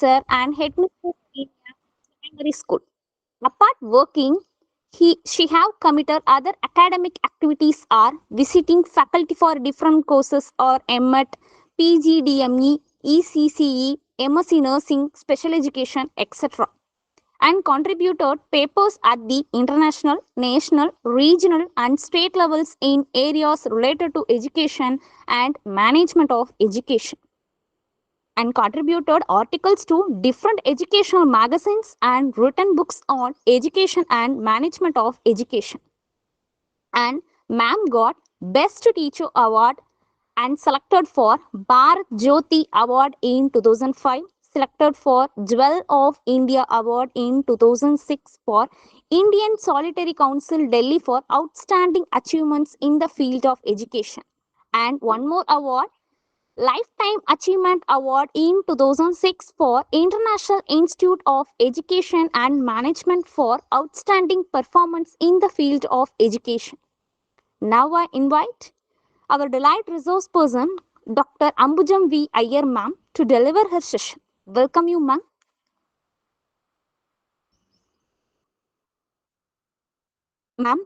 teacher and headmistress in a secondary school. Apart working, she have committed other academic activities are visiting faculty for different courses or MET, PGDME, ECCE, MSc Nursing, Special Education, etc. and contributed papers at the international, national, regional and state levels in areas related to education and management of education and contributed articles to different educational magazines and written books on education and management of education. And ma'am got Best Teacher Award and selected for Bharat Jyoti Award in 2005, selected for Jewel of India Award in 2006 for Indian Solitary Council Delhi for outstanding achievements in the field of education. And one more award, Lifetime Achievement Award in 2006 for International Institute of Education and Management for outstanding performance in the field of education. Now I invite our delight resource person, Dr. Ambujam V. Iyer ma'am, to deliver her session. Welcome you, ma'am. Ma'am,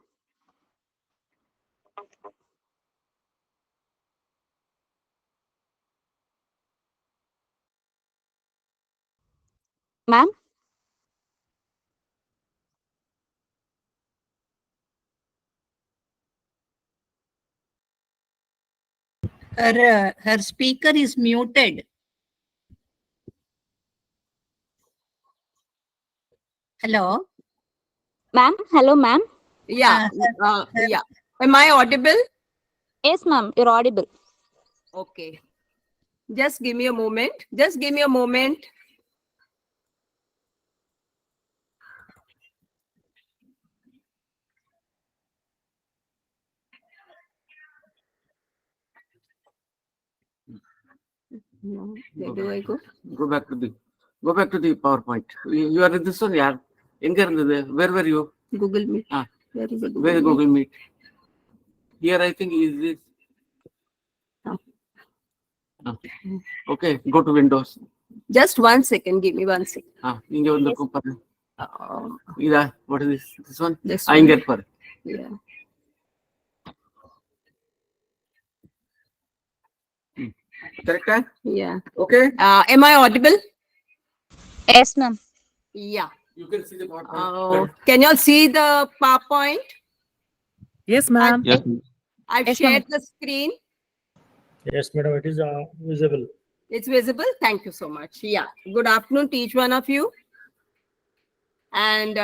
ma'am, Her speaker is muted. Hello. ma'am. Hello, ma'am. Yeah. Yeah. Am I audible? Yes, ma'am. You're audible. Okay. Just give me a moment. Just give me a moment. No, where do I go? Go back to the PowerPoint. You are in this one, yeah. Where were you? Google Meet. Ah, Where is the Google where is Meet? Google Meet? Here, I think is this. Ah. Ah. Okay, go to Windows. Just 1 second. Give me 1 second. Inge ಒಂದು Yes. Cooper. Uh, What is this? This one? this I one. get for. Yeah. Correct? Huh? Yeah. Okay. Am I audible? Yes, ma'am. Yeah. You can see the PowerPoint. Can you all see the PowerPoint? Yes, ma'am. Yes. I've Yes, shared ma'am. the screen. Yes, madam. It is visible. It's visible. Thank you so much. Yeah. Good afternoon to each one of you. And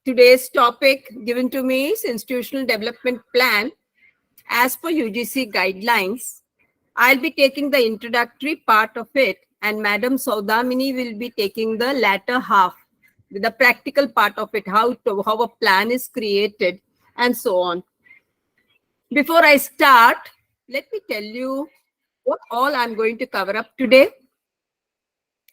today's topic given to me is Institutional Development Plan. As per UGC guidelines, I'll be taking the introductory part of it, and Madam Saudamini will be taking the latter half, the practical part of it, how a plan is created, and so on. Before I start, let me tell you what all I'm going to cover up today.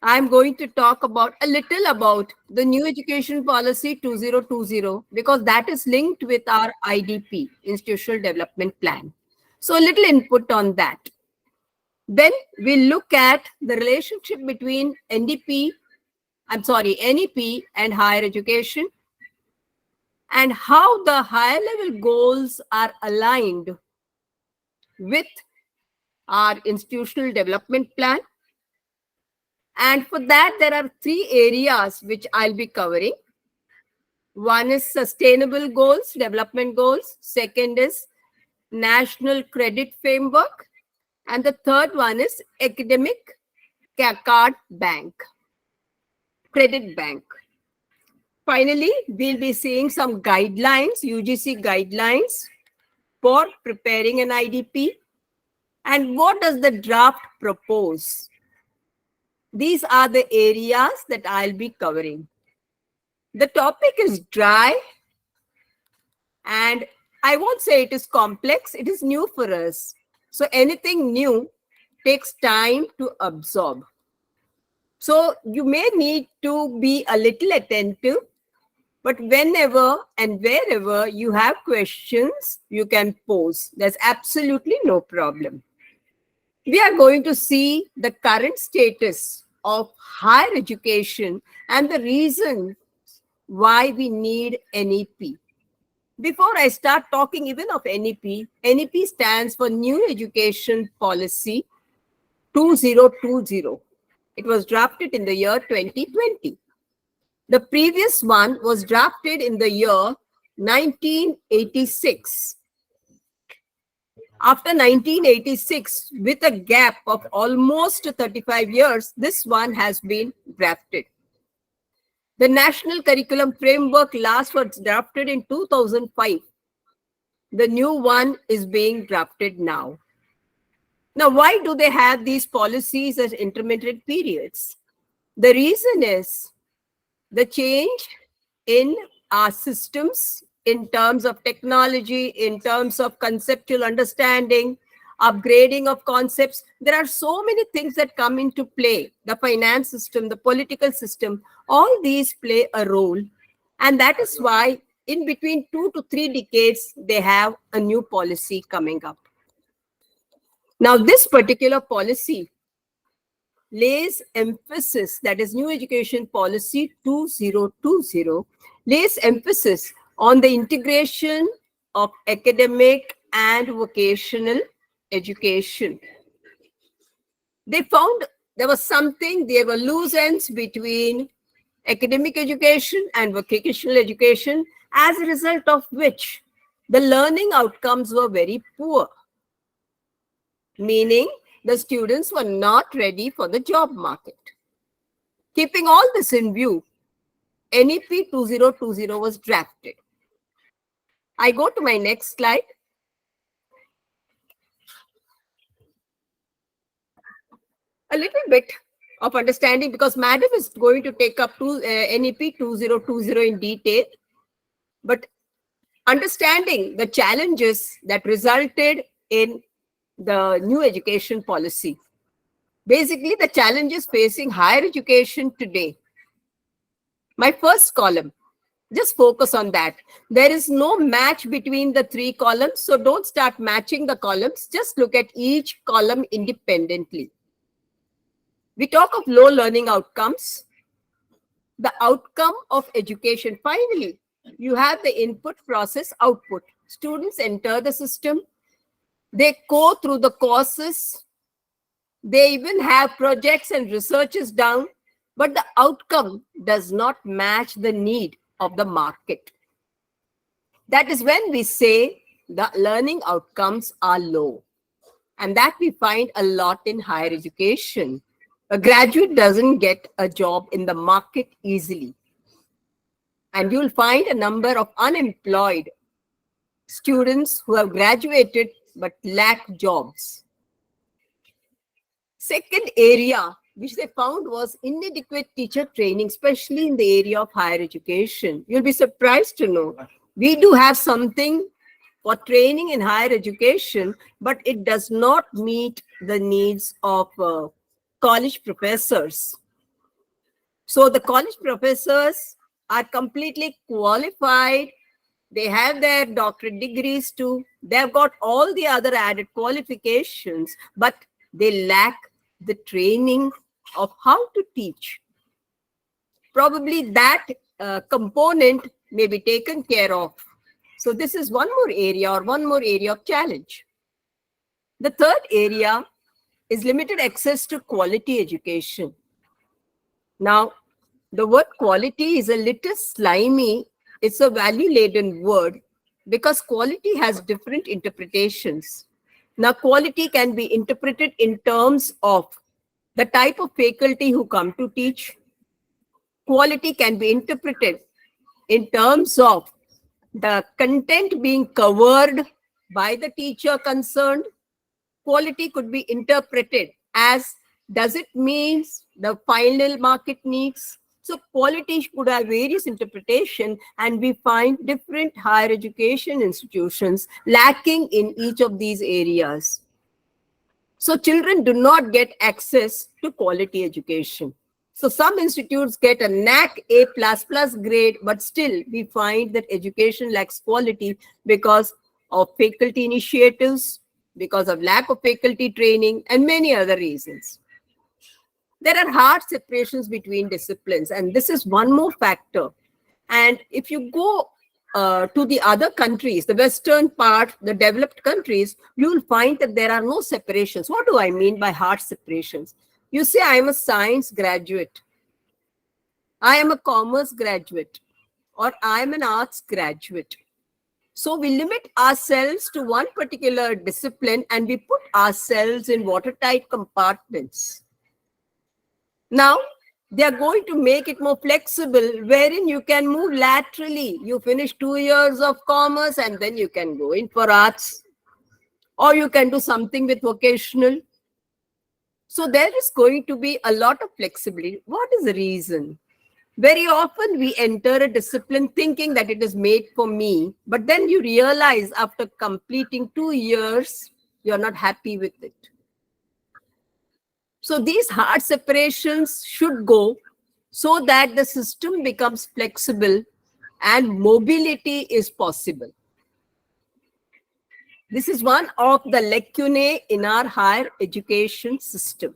I'm going to talk about a little about the new education policy 2020 because that is linked with our IDP, Institutional Development Plan. So a little input on that. Then we'll look at the relationship between NEP and higher education and how the higher level goals are aligned with our institutional development plan. And for that, there are 3 areas which I'll be covering. One is sustainable goals, development goals. Second is national credit framework. And the third one is academic card bank, credit bank. Finally, we'll be seeing some guidelines, UGC guidelines for preparing an IDP. And what does the draft propose? These are the areas that I'll be covering. The topic is dry, and I won't say it is complex. It is new for us. So anything new takes time to absorb. So you may need to be a little attentive, but whenever and wherever you have questions, you can pose. There's absolutely no problem. we are going to see the current status of higher education and the reason why we need NEP. Before I start talking even of NEP, NEP stands for New Education Policy 2020. It was drafted in the year 2020. The previous one was drafted in the year 1986. After 1986, with a gap of almost 35 years, this one has been drafted. The National Curriculum Framework last was drafted in 2005. The new one is being drafted now. Now, why do they have these policies as intermittent periods? The reason is the change in our systems in terms of technology, in terms of conceptual understanding, upgrading of concepts. There are so many things that come into play. The finance system, the political system, all these play a role. And that is why in between 2 to 3 decades, they have a new policy coming up. Now, this particular policy lays emphasis, that is New Education Policy 2020, lays emphasis on the integration of academic and vocational education. They found there were loose ends between academic education and vocational education, as a result of which the learning outcomes were very poor, meaning the students were not ready for the job market. Keeping all this in view, NEP 2020 was drafted. I go to my next slide. A little bit of understanding, because Madam is going to take up NEP 2020 in detail, but understanding the challenges that resulted in the new education policy. Basically, the challenges facing higher education today. My first column, just focus on that. There is no match between the 3 columns, so don't start matching the columns. Just look at each column independently. We talk of low learning outcomes. The outcome of education. Finally, you have the input, process, output. Students enter the system. They go through the courses. They even have projects and researches done, but the outcome does not match the need of the market. That is when we say the learning outcomes are low. And that we find a lot in higher education. A graduate doesn't get a job in the market easily. And you'll find a number of unemployed students who have graduated but lack jobs. Second area which they found was inadequate teacher training, especially in the area of higher education. You'll be surprised to know we do have something for training in higher education, but it does not meet the needs of college professors. So the college professors are completely qualified. They have their doctorate degrees too. They've got all the other added qualifications, but they lack the training of how to teach. Probably that component may be taken care of. So this is one more area of challenge. The third area is limited access to quality education. Now, the word quality is a little slimy. It's a value-laden word because quality has different interpretations. Now, quality can be interpreted in terms of the type of faculty who come to teach. Quality can be interpreted in terms of the content being covered by the teacher concerned. Quality could be interpreted as, does it mean the final market needs? So quality could have various interpretations, and we find different higher education institutions lacking in each of these areas. So children do not get access to quality education. So some institutes get a NAC A++ grade, but still we find that education lacks quality because of faculty initiatives, because of lack of faculty training and many other reasons. There are hard separations between disciplines, and this is one more factor. And if you go to the other countries, the Western part, the developed countries, you'll find that there are no separations. What do I mean by hard separations? You say, I am a science graduate, I am a commerce graduate, or I am an arts graduate. So we limit ourselves to one particular discipline and we put ourselves in watertight compartments. Now, they are going to make it more flexible, wherein you can move laterally. You finish 2 years of commerce and then you can go in for arts, or you can do something with vocational. So there is going to be a lot of flexibility. What is the reason? Very often we enter a discipline thinking that it is made for me, but then you realize after completing 2 years, you're not happy with it. So these hard separations should go so that the system becomes flexible and mobility is possible. This is one of the lacunae in our higher education system.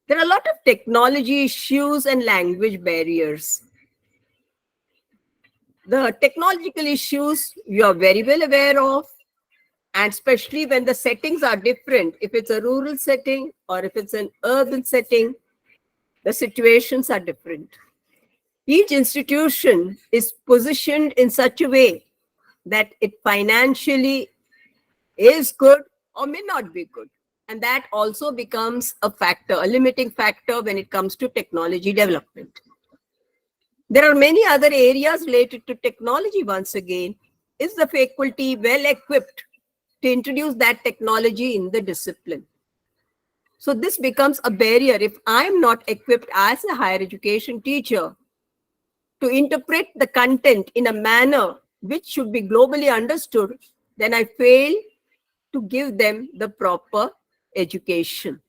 There are a lot of technology issues and language barriers. The technological issues you are very well aware of, and especially when the settings are different, if it's a rural setting or if it's an urban setting, the situations are different. Each institution is positioned in such a way that it financially is good or may not be good. And that also becomes a factor, a limiting factor when it comes to technology development. There are many other areas related to technology once again. Is the faculty well equipped to introduce that technology in the discipline? So this becomes a barrier. If I'm not equipped as a higher education teacher to interpret the content in a manner which should be globally understood, then I fail to give them the proper education.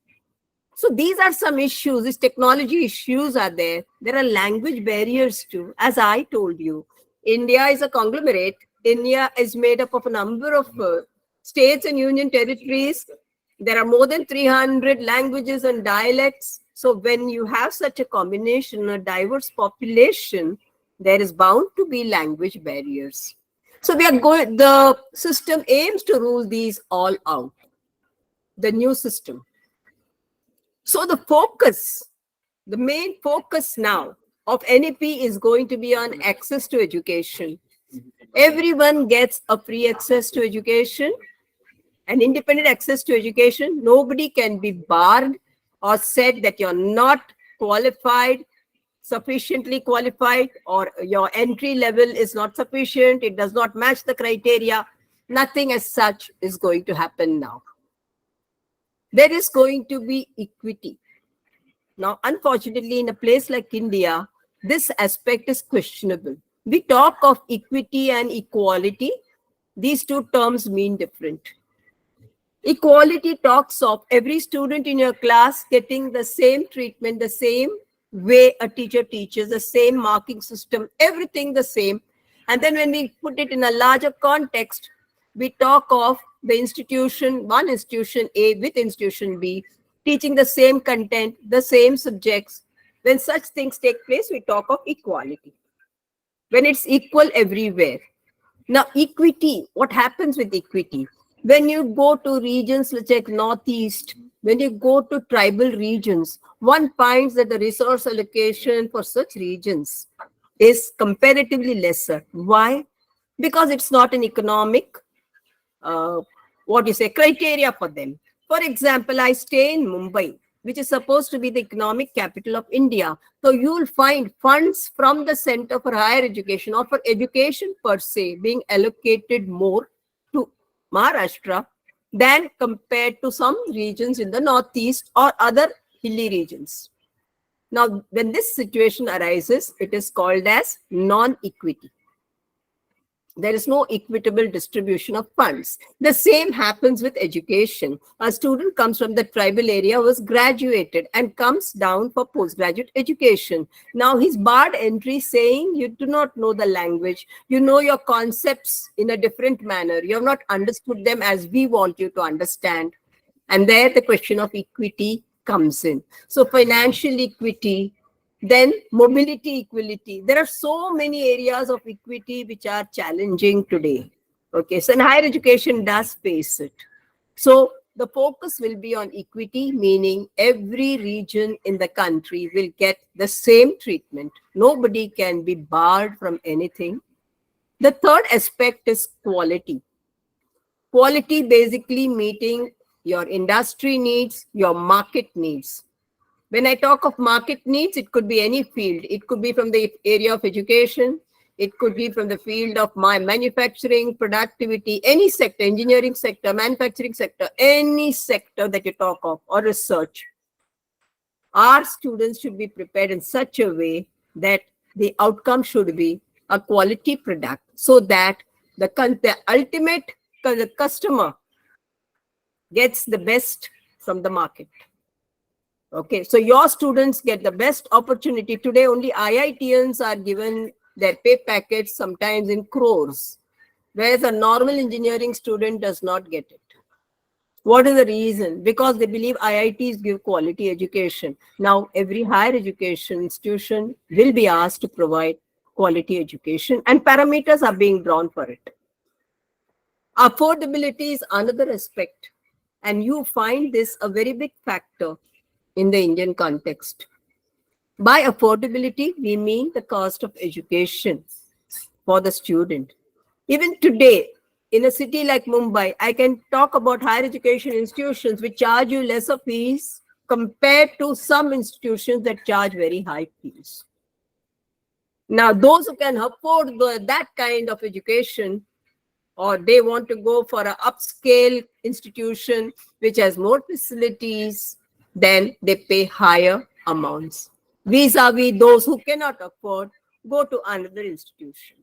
So these are some issues. These technology issues are there. There are language barriers too. As I told you, India is a conglomerate. India is made up of a number of states and union territories. There are more than 300 languages and dialects. So when you have such a combination, a diverse population, there is bound to be language barriers. So the system aims to rule these all out, the new system. So the main focus now of NEP is going to be on access to education. Everyone gets a free access to education, an independent access to education. Nobody can be barred or said that you're not qualified, sufficiently qualified, or your entry level is not sufficient, it does not match the criteria. Nothing as such is going to happen now. There is going to be equity. Now, unfortunately, in a place like India, this aspect is questionable. We talk of equity and equality. These two terms mean different. Equality talks of every student in your class getting the same treatment, the same way a teacher teaches, the same marking system, everything the same. And then when we put it in a larger context, we talk of the institution, one institution A with institution B, teaching the same content, the same subjects. When such things take place, we talk of equality. When it's equal everywhere. Now, equity, what happens with equity? When you go to regions like Northeast, when you go to tribal regions, one finds that the resource allocation for such regions is comparatively lesser. Why? Because it's not an economic criteria for them. For example, I stay in Mumbai, which is supposed to be the economic capital of India. So you'll find funds from the Center for Higher Education or for education per se being allocated more to Maharashtra than compared to some regions in the Northeast or other hilly regions. Now, when this situation arises, it is called as non-equity. There is no equitable distribution of funds. The same happens with education. A student comes from the tribal area, was graduated and comes down for postgraduate education. Now he's barred entry saying you do not know the language. You know your concepts in a different manner. You have not understood them as we want you to understand. And there the question of equity comes in. So financial equity, then mobility equality. There are so many areas of equity which are challenging today. Okay, so in higher education does face it. So the focus will be on equity, meaning every region in the country will get the same treatment. Nobody can be barred from anything. The third aspect is quality. Quality basically meeting your industry needs, your market needs. When I talk of market needs, it could be any field. It could be from the area of education. It could be from the field of my manufacturing, productivity, any sector, engineering sector, manufacturing sector, any sector that you talk of, or research. Our students should be prepared in such a way that the outcome should be a quality product, so that the ultimate customer gets the best from the market. Okay, so your students get the best opportunity. Today, only IITians are given their pay packets sometimes in crores, whereas a normal engineering student does not get it. What is the reason? Because they believe IITs give quality education. Now, every higher education institution will be asked to provide quality education, and parameters are being drawn for it. Affordability is another aspect, and you find this a very big factor in the Indian context. By affordability, we mean the cost of education for the student. Even today, in a city like Mumbai, I can talk about higher education institutions which charge you lesser fees compared to some institutions that charge very high fees. Now, those who can afford that kind of education, or they want to go for an upscale institution which has more facilities, then they pay higher amounts. Vis-a-vis those who cannot afford, go to another institution.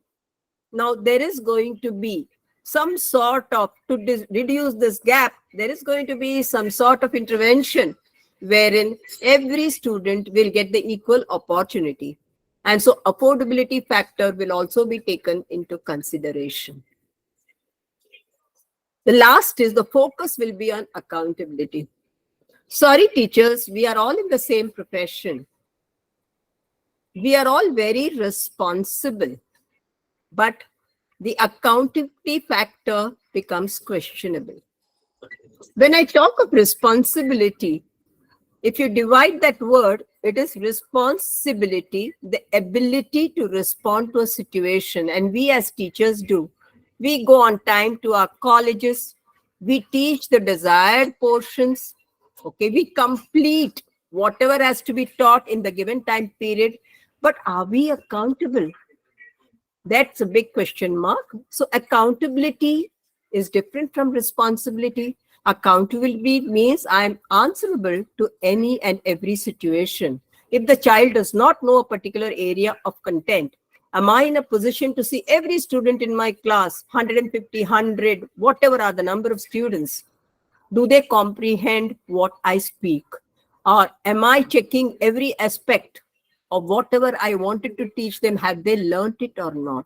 Now, there is going to be some sort of, to reduce this gap, there is going to be some sort of intervention wherein every student will get the equal opportunity. And so affordability factor will also be taken into consideration. The last is the focus will be on accountability. Sorry, teachers, we are all in the same profession. We are all very responsible, but the accountability factor becomes questionable. When I talk of responsibility, if you divide that word, it is responsibility, the ability to respond to a situation. And we as teachers do. We go on time to our colleges. We teach the desired portions. Okay, we complete whatever has to be taught in the given time period. But are we accountable? That's a big question mark. So accountability is different from responsibility. Accountability means I'm answerable to any and every situation. If the child does not know a particular area of content, am I in a position to see every student in my class, 150, 100, whatever are the number of students? Do they comprehend what I speak? Or am I checking every aspect of whatever I wanted to teach them? Have they learned it or not?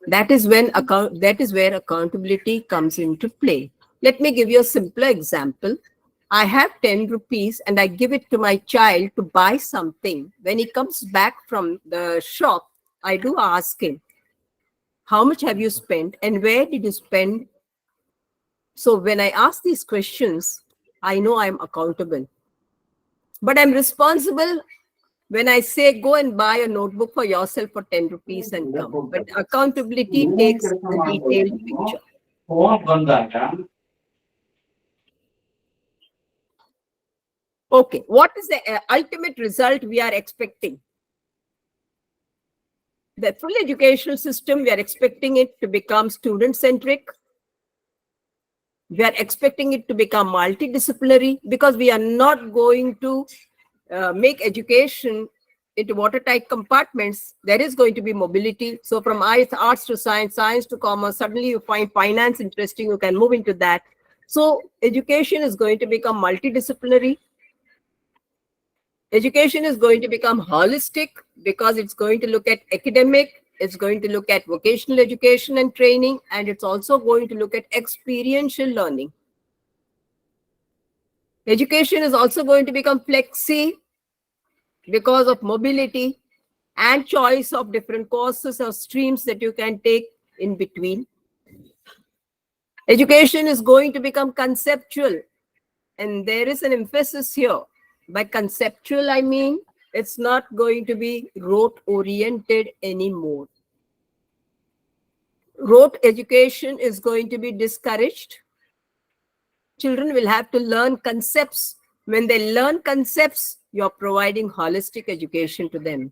That is where accountability comes into play. Let me give you a simpler example. I have 10 rupees and I give it to my child to buy something. When he comes back from the shop, I do ask him, how much have you spent and where did you spend? So when I ask these questions, I know I'm accountable. But I'm responsible when I say, go and buy a notebook for yourself for 10 rupees and come. But accountability takes the detailed picture. Okay, what is the ultimate result we are expecting? The full educational system, we are expecting it to become student-centric. We are expecting it to become multidisciplinary, because we are not going to make education into watertight compartments, there is going to be mobility. So from arts to science, science to commerce, suddenly you find finance interesting, you can move into that. So education is going to become multidisciplinary. Education is going to become holistic because it's going to look at academic, it's going to look at vocational education and training, and it's also going to look at experiential learning. Education is also going to become flexi because of mobility and choice of different courses or streams that you can take in between. Education is going to become conceptual, and there is an emphasis here. By conceptual, I mean it's not going to be rote-oriented anymore. Rote education is going to be discouraged. Children will have to learn concepts. When they learn concepts, you're providing holistic education to them.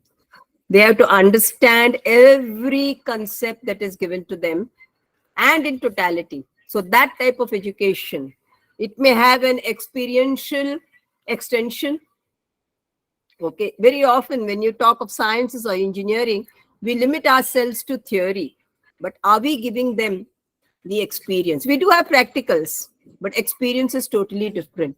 They have to understand every concept that is given to them and in totality. So that type of education, it may have an experiential extension. Okay, very often when you talk of sciences or engineering, we limit ourselves to theory. But are we giving them the experience? We do have practicals, but experience is totally different.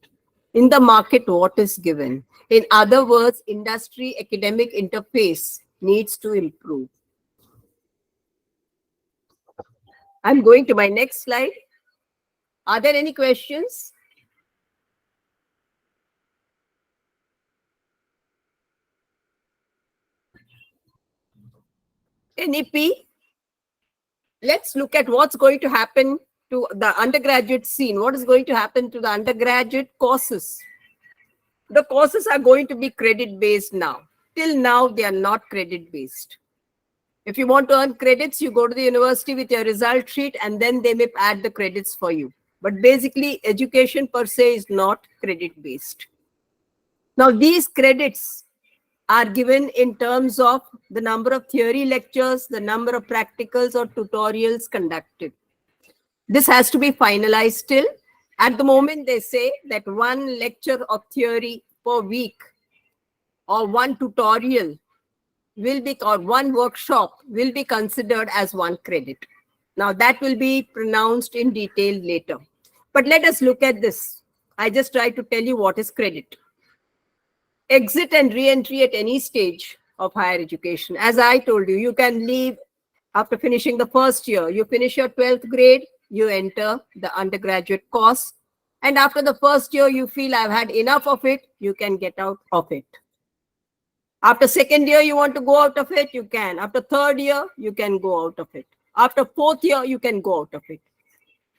In the market, what is given? In other words, industry academic interface needs to improve. I'm going to my next slide. Are there any questions? NEP, let's look at what's going to happen to the undergraduate scene. What is going to happen to the undergraduate courses? The courses are going to be credit-based now. Till now, they are not credit-based. If you want to earn credits, you go to the university with your result sheet and then they may add the credits for you. But basically, education per se is not credit-based. Now, these credits are given in terms of the number of theory lectures, the number of practicals or tutorials conducted. This has to be finalized still. At the moment, they say that one lecture of theory per week or one tutorial will be, or one workshop will be considered as one credit. Now that will be pronounced in detail later. But let us look at this. I just try to tell you what is credit. Exit and re-entry at any stage of higher education. As I told you, you can leave after finishing the first year. You finish your 12th grade, you enter the undergraduate course. And after the first year, you feel I've had enough of it, you can get out of it. After second year, you want to go out of it, you can. After third year, you can go out of it. After fourth year, you can go out of it.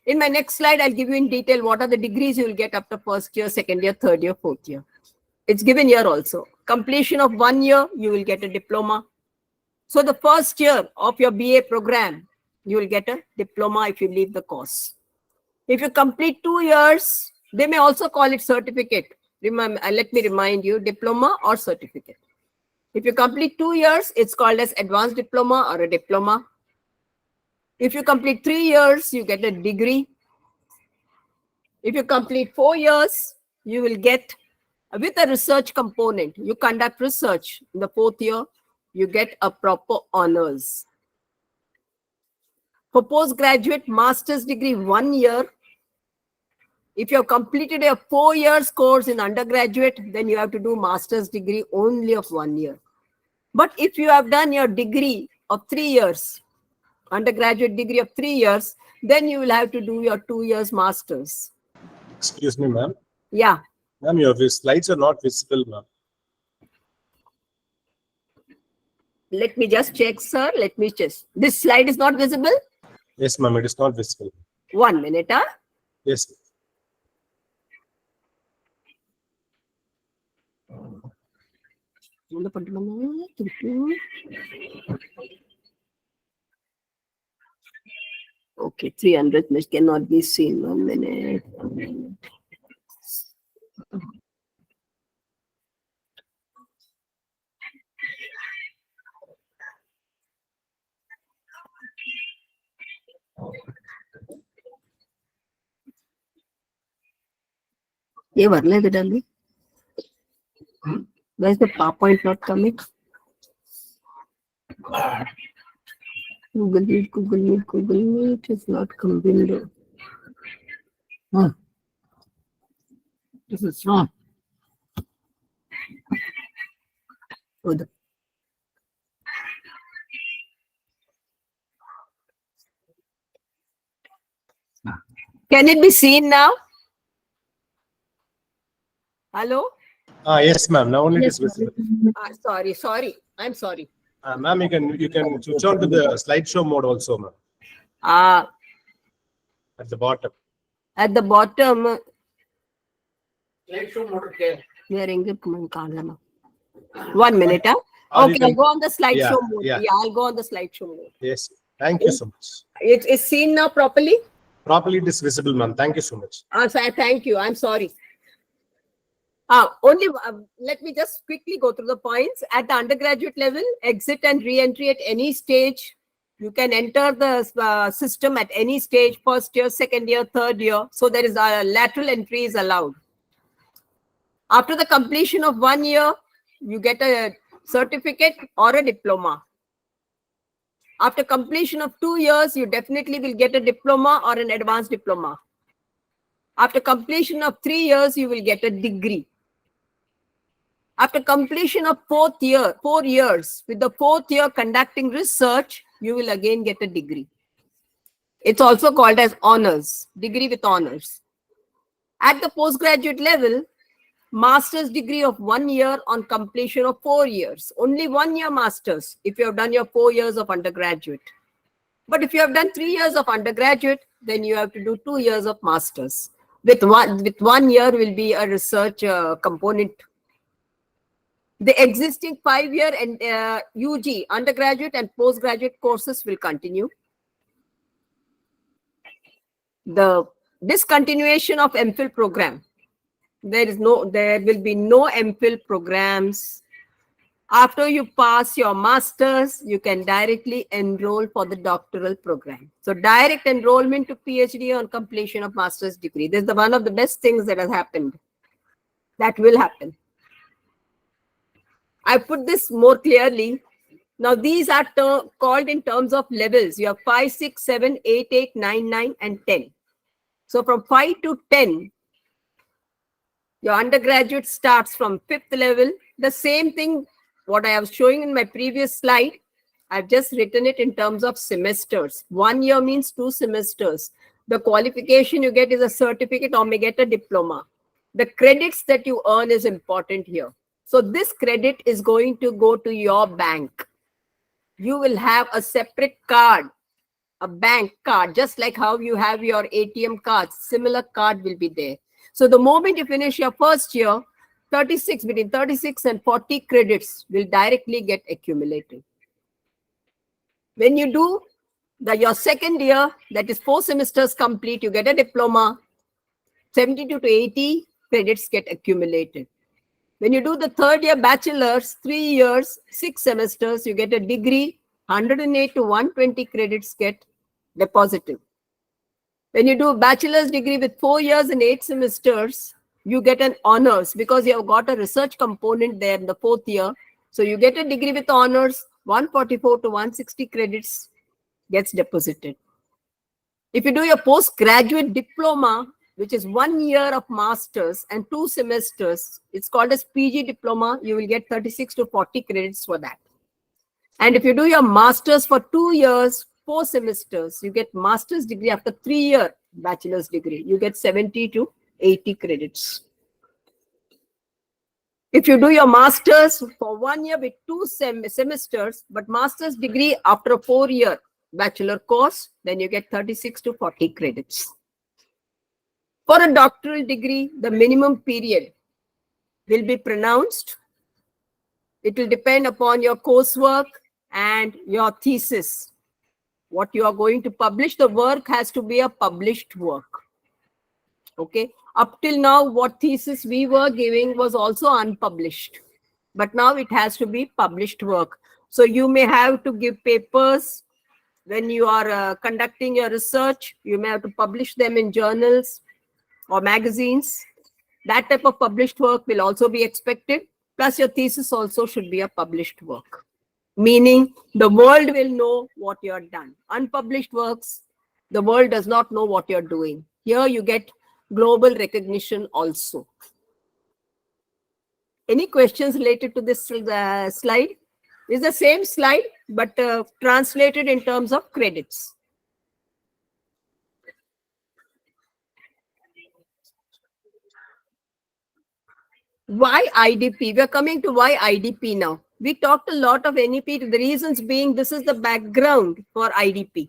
In my next slide, I'll give you in detail what are the degrees you will get after first year, second year, third year, fourth year. It's given here also. Completion of 1 year, you will get a diploma. So the first year of your BA program, you will get a diploma if you leave the course. If you complete 2 years, they may also call it certificate. Remember, let me remind you, diploma or certificate. If you complete 2 years, it's called as advanced diploma or a diploma. If you complete 3 years, you get a degree. If you complete 4 years, you will get with a research component. You conduct research. In the fourth year, you get a proper honors. For postgraduate master's degree, 1 year. If you have completed a 4 years course in undergraduate, then you have to do master's degree only of 1 year. But if you have done your degree of 3 years, undergraduate degree of 3 years, then you will have to do your 2 years master's. Excuse me, ma'am. Yeah. Ma'am, your slides are not visible, ma'am. Let me just check, sir. Let me check. This slide is not visible? Yes, ma'am, it is not visible. 1 minute, huh? Yes. Okay, 300 which cannot be seen. 1 minute. Why is the PowerPoint not coming? Google Meet is not combined. This is wrong. Can it be seen now? Hello? Yes, ma'am. Now only it is visible. Sorry. I'm sorry. Ma'am, you can switch on to the slideshow mode also, ma'am. At the bottom. At the bottom. Slideshow mode okay. One minute. Huh? Or you Okay, I'll can- go on the slideshow mode. yeah. I'll go on the slideshow mode. Yes. Thank you so much. It is seen now properly? Properly it is visible, ma'am. Thank you so much. Thank you. I'm sorry. Let me just quickly go through the points. At the undergraduate level, exit and re-entry at any stage. You can enter the system at any stage, first year, second year, third year. So there is a lateral entry is allowed. After the completion of 1 year, you get a certificate or a diploma. After completion of 2 years, you definitely will get a diploma or an advanced diploma. After completion of 3 years, you will get a degree. After completion of 4 years, with the 4th year conducting research, you will again get a degree. It's also called as honors, degree with honors. At the postgraduate level, master's degree of 1 year on completion of 4 years. Only 1 year master's if you have done your 4 years of undergraduate. But if you have done 3 years of undergraduate, then you have to do 2 years of master's. With 1 year will be a research component. The existing 5-year and UG, undergraduate and postgraduate courses will continue. The discontinuation of MPhil program. There will be no MPhil programs. After you pass your master's, you can directly enroll for the doctoral program. So direct enrollment to PhD on completion of master's degree. This is one of the best things that has happened. That will happen. I put this more clearly. Now these are called in terms of levels. You have 5, 6, 7, 8, 8, 9, 9, and 10. So from 5 to 10, your undergraduate starts from 5th level. The same thing, what I was showing in my previous slide, I've just written it in terms of semesters. 1 year means 2 semesters. The qualification you get is a certificate or may get a diploma. The credits that you earn is important here. So this credit is going to go to your bank. You will have a separate card, a bank card, just like how you have your ATM cards. Similar card will be there. So the moment you finish your first year, between 36 and 40 credits will directly get accumulated. When you do your second year, that is 4 semesters complete, you get a diploma, 72 to 80 credits get accumulated. When you do the third year bachelor's, 3 years, 6 semesters, you get a degree, 108 to 120 credits get deposited. When you do a bachelor's degree with 4 years and 8 semesters, you get an honors because you have got a research component there in the 4th year. So you get a degree with honors, 144 to 160 credits gets deposited. If you do your postgraduate diploma, which is 1 year of master's and 2 semesters, it's called as PG diploma, you will get 36 to 40 credits for that. And if you do your master's for 2 years, 4 semesters, you get master's degree after 3-year bachelor's degree. You get 70 to 80 credits. If you do your master's for 1 year with 2 semesters, but master's degree after a 4-year bachelor course, then you get 36 to 40 credits. For a doctoral degree, the minimum period will be pronounced. It will depend upon your coursework and your thesis. What you are going to publish, the work has to be a published work. Okay. Up till now, what thesis we were giving was also unpublished. But now it has to be published work. So you may have to give papers when you are conducting your research. You may have to publish them in journals or magazines. That type of published work will also be expected. Plus your thesis also should be a published work. meaning the world will know what you have done. Unpublished works, the world does not know what you're doing. Here you get global recognition also. Any questions related to this slide? It's the same slide, but translated in terms of credits. Why IDP? We're coming to why IDP now. We talked a lot of NEP, the reasons being this is the background for IDP.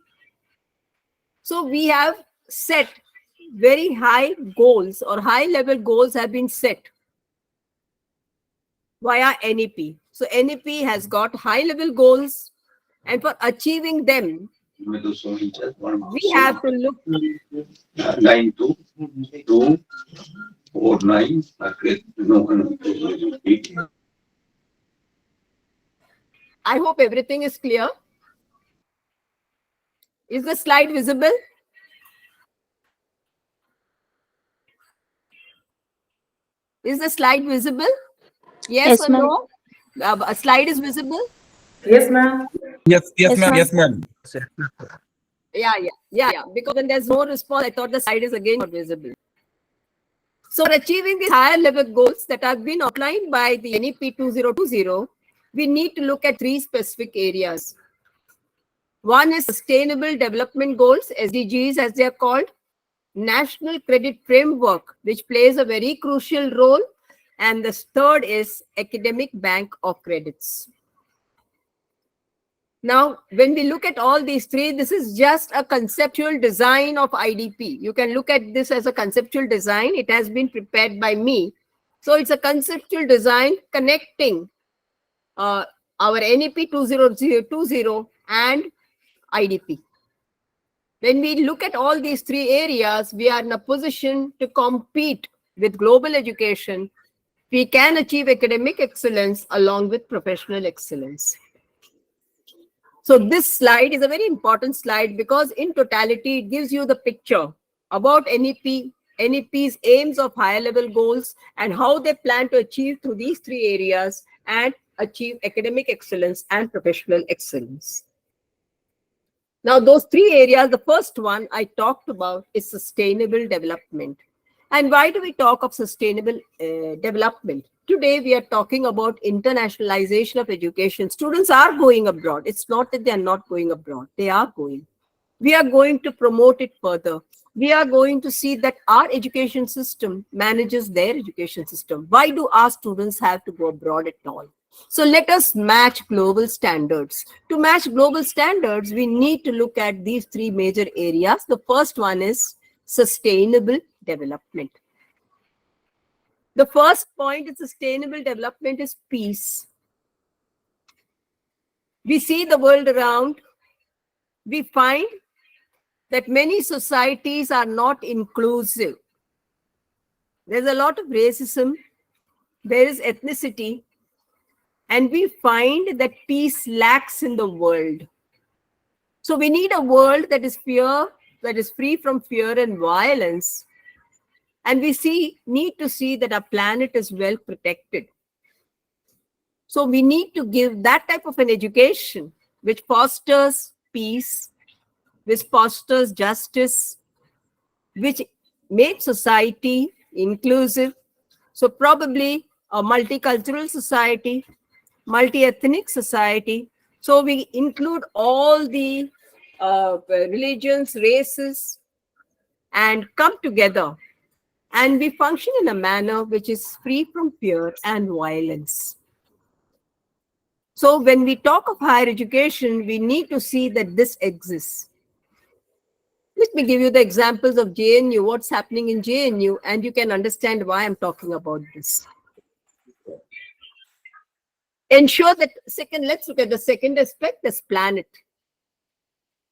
So we have set very high goals, or high level goals have been set via NEP. So NEP has got high level goals, and for achieving them, we have to look 9249. I hope everything is clear. Is the slide visible? Is the slide visible? Yes, Yes, or ma'am. no? A slide is visible? Yes, ma'am. Yes, Yes, ma'am. ma'am. Yes, ma'am. Yeah. Because when there's no response, I thought the slide is again not visible. So for achieving these higher level goals that have been outlined by the NEP 2020, we need to look at three specific areas. One is Sustainable Development Goals, SDGs as they are called, National Credit Framework, which plays a very crucial role, and the third is Academic Bank of Credits. Now, when we look at all these three, this is just a conceptual design of IDP. You can look at this as a conceptual design. It has been prepared by me. So it's a conceptual design connecting our NEP 2020 and IDP. When we look at all these three areas, we are in a position to compete with global education. We can achieve academic excellence along with professional excellence. So this slide is a very important slide because in totality, it gives you the picture about NEP, NEP's aims of higher level goals and how they plan to achieve through these three areas and achieve academic excellence and professional excellence. Now, those three areas, the first one I talked about is sustainable development. And why do we talk of sustainable development? Today, we are talking about internationalization of education. Students are going abroad. It's not that they are not going abroad. They are going. We are going to promote it further. We are going to see that our education system manages their education system. Why do our students have to go abroad at all? So let us match global standards. To match global standards, we need to look at these three major areas. The first one is sustainable development. The first point in sustainable development is peace. We see the world around. We find that many societies are not inclusive. There's a lot of racism. There is ethnicity. And we find that peace lacks in the world. So we need a world that is free from fear and violence. And we need to see that our planet is well protected. So we need to give that type of an education which fosters peace, which fosters justice, which makes society inclusive. So probably a multicultural society, multi-ethnic society. So we include all the religions, races, and come together. And we function in a manner which is free from fear and violence. So when we talk of higher education, we need to see that this exists. Let me give you the examples of JNU, what's happening in JNU, and you can understand why I'm talking about this. Ensure that let's look at the second aspect, this planet.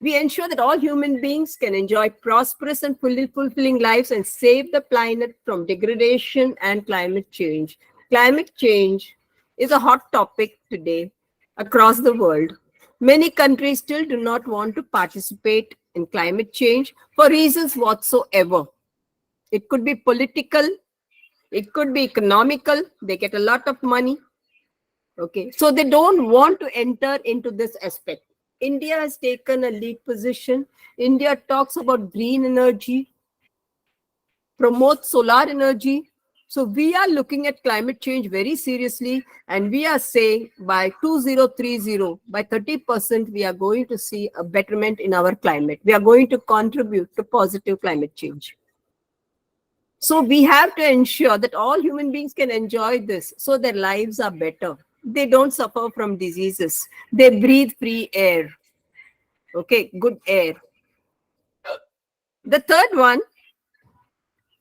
We ensure that all human beings can enjoy prosperous and fulfilling lives and save the planet from degradation and climate change. Climate change is a hot topic today across the world. Many countries still do not want to participate in climate change for reasons whatsoever. It could be political, it could be economical, they get a lot of money. Okay, so they don't want to enter into this aspect. India has taken a lead position. India talks about green energy, promotes solar energy. So we are looking at climate change very seriously, and we are saying by 2030, by 30%, we are going to see a betterment in our climate. We are going to contribute to positive climate change. So we have to ensure that all human beings can enjoy this, so their lives are better. They don't suffer from diseases. They breathe free air. Okay, good air. The third one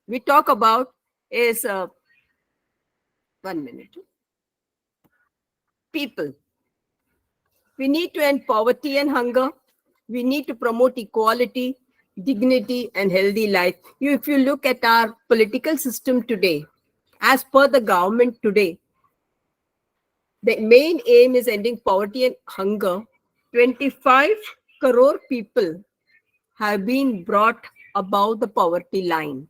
we talk about is 1 minute. People. We need to end poverty and hunger. We need to promote equality, dignity, and healthy life. If you look at our political system today, as per the government today, the main aim is ending poverty and hunger. 25 crore people have been brought above the poverty line.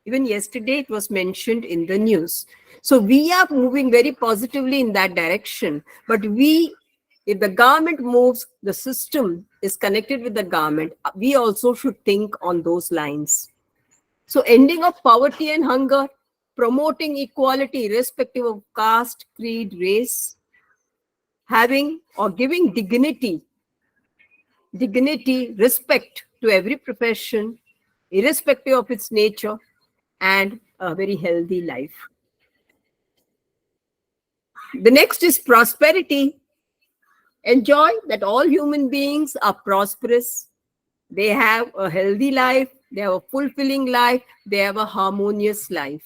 Even yesterday, it was mentioned in the news. So we are moving very positively in that direction. But if the government moves, the system is connected with the government. We also should think on those lines. So ending of poverty and hunger, promoting equality irrespective of caste, creed, race, having or giving dignity, respect to every profession, irrespective of its nature, and a very healthy life. The next is prosperity. Enjoy that all human beings are prosperous. They have a healthy life. They have a fulfilling life. They have a harmonious life.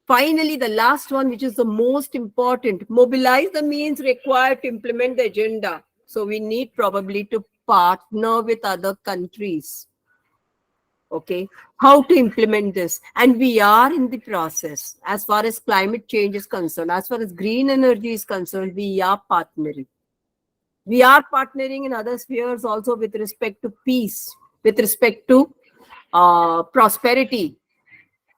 Finally, the last one, which is the most important, mobilize the means required to implement the agenda. So we need probably to partner with other countries. Okay, how to implement this, and we are in the process. As far as climate change is concerned, as far as green energy is concerned, we are partnering in other spheres also, with respect to peace, with respect to prosperity.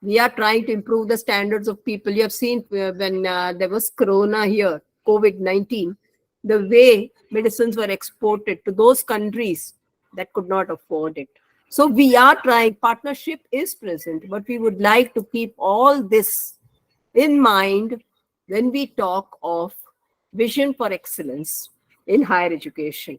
We are trying to improve the standards of people. You have seen when there was corona here, COVID-19, the way medicines were exported to those countries that could not afford it. So we are trying, partnership is present, but we would like to keep all this in mind when we talk of vision for excellence in higher education.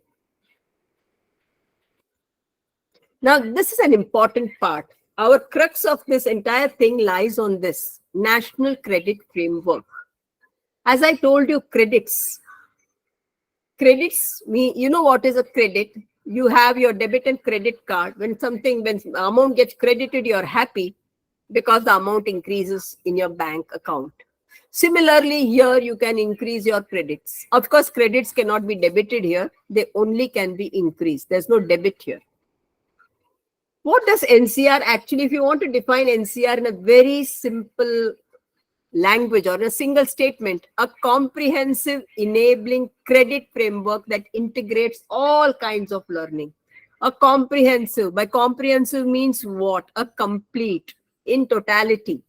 Now, this is an important part. Our crux of this entire thing lies on this national credit framework. As I told you, credits mean, you know what is a credit? You have your debit and credit card. When amount gets credited, you're happy because the amount increases in your bank account. Similarly, here you can increase your credits. Of course, credits cannot be debited here. They only can be increased. There's no debit here. What does NCR actually, if you want to define NCR in a very simple language or a single statement, a comprehensive enabling credit framework that integrates all kinds of learning. A comprehensive, by comprehensive means what? A complete, in totality.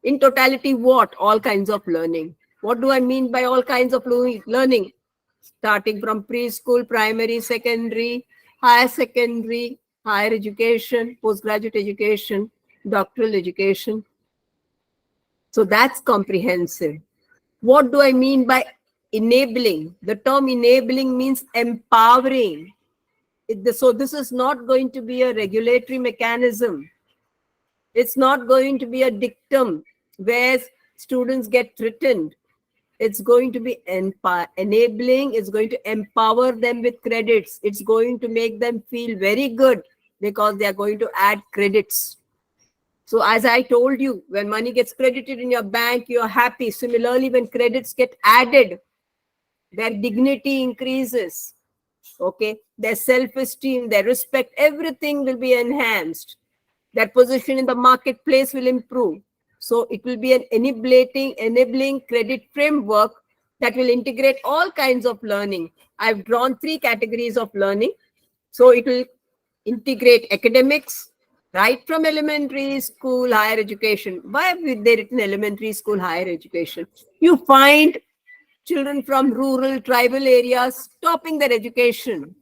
In totality what? All kinds of learning. What do I mean by all kinds of learning? Starting from preschool, primary, secondary, higher secondary, higher education, postgraduate education, doctoral education. So that's comprehensive. What do I mean by enabling? The term enabling means empowering. So this is not going to be a regulatory mechanism. It's not going to be a dictum where students get threatened. It's going to be enabling. It's going to empower them with credits. It's going to make them feel very good because they are going to add credits. So as I told you, when money gets credited in your bank, you're happy. Similarly, when credits get added, their dignity increases. Okay, their self-esteem, their respect, everything will be enhanced. Their position in the marketplace will improve. So it will be an enabling credit framework that will integrate all kinds of learning. I've drawn 3 categories of learning. So it will integrate academics, Right from elementary school, higher education. Why have they written elementary school, higher education? You find children from rural, tribal areas topping their education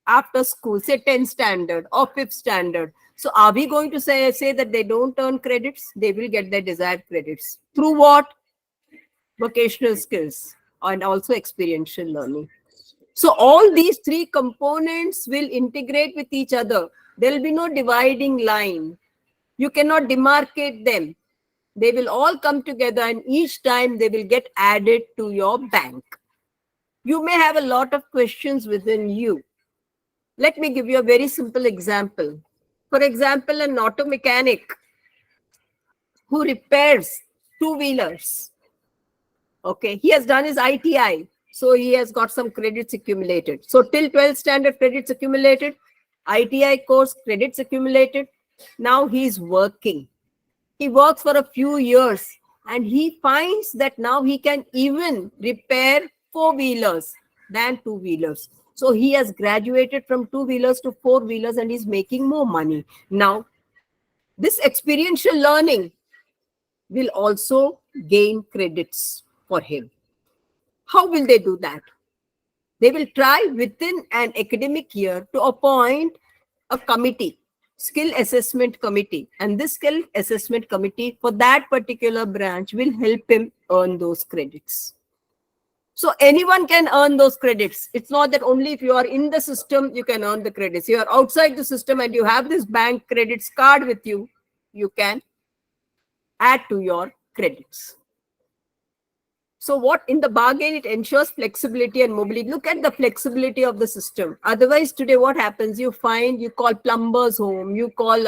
after school, say 10th standard or 5th standard. So are we going to say that they don't earn credits? They will get their desired credits. Through what? Vocational skills and also experiential learning. So all these three components will integrate with each other. There will be no dividing line. You cannot demarcate them. They will all come together, and each time they will get added to your bank. You may have a lot of questions within you. Let me give you a very simple example. For example, an auto mechanic who repairs two-wheelers. Okay, he has done his ITI. So he has got some credits accumulated. So till 12th standard credits accumulated, ITI course credits accumulated. Now he's working. He works for a few years and he finds that now he can even repair four-wheelers than two-wheelers. So he has graduated from two-wheelers to four-wheelers and he's making more money. Now, this experiential learning will also gain credits for him. How will they do that? They will try within an academic year to appoint a committee, skill assessment committee. And this skill assessment committee for that particular branch will help him earn those credits. So anyone can earn those credits. It's not that only if you are in the system, you can earn the credits. You are outside the system and you have this bank credits card with you, you can add to your credits. So what in the bargain, it ensures flexibility and mobility. Look at the flexibility of the system. Otherwise, today what happens? You find, you call plumbers home, you call,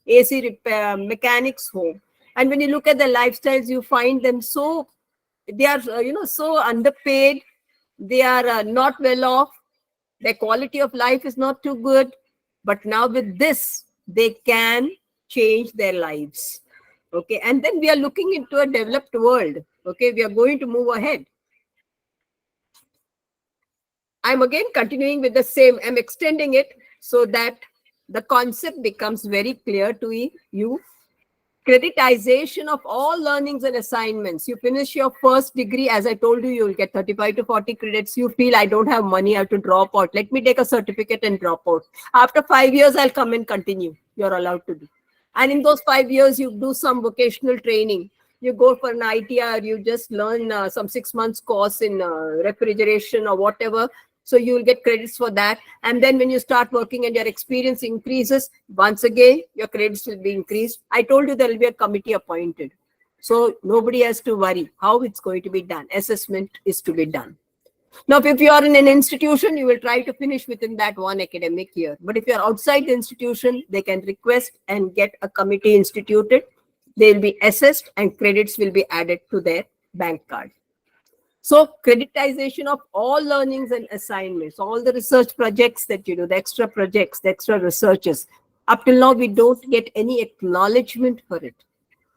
AC repair, mechanics home. And when you look at the lifestyles, you find them so, they are, so underpaid. They are not well off. Their quality of life is not too good. But now with this, they can change their lives. Okay, and then we are looking into a developed world. Okay, we are going to move ahead. I'm again continuing with the same. I'm extending it so that the concept becomes very clear to you. Creditization of all learnings and assignments. You finish your first degree, as I told you, you'll get 35 to 40 credits. You feel, I don't have money, I have to drop out. Let me take a certificate and drop out. After 5 years, I'll come and continue. You're allowed to do. And in those 5 years, you do some vocational training. You go for an ITI, or you just learn some 6 months course in refrigeration or whatever. So you will get credits for that. And then when you start working and your experience increases, once again, your credits will be increased. I told you there will be a committee appointed. So nobody has to worry how it's going to be done. Assessment is to be done. Now, if you are in an institution, you will try to finish within that one academic year. But if you are outside the institution, they can request and get a committee instituted. They will be assessed and credits will be added to their bank card. So creditization of all learnings and assignments, all the research projects that you do, the extra projects, the extra researches. Up till now, we don't get any acknowledgement for it.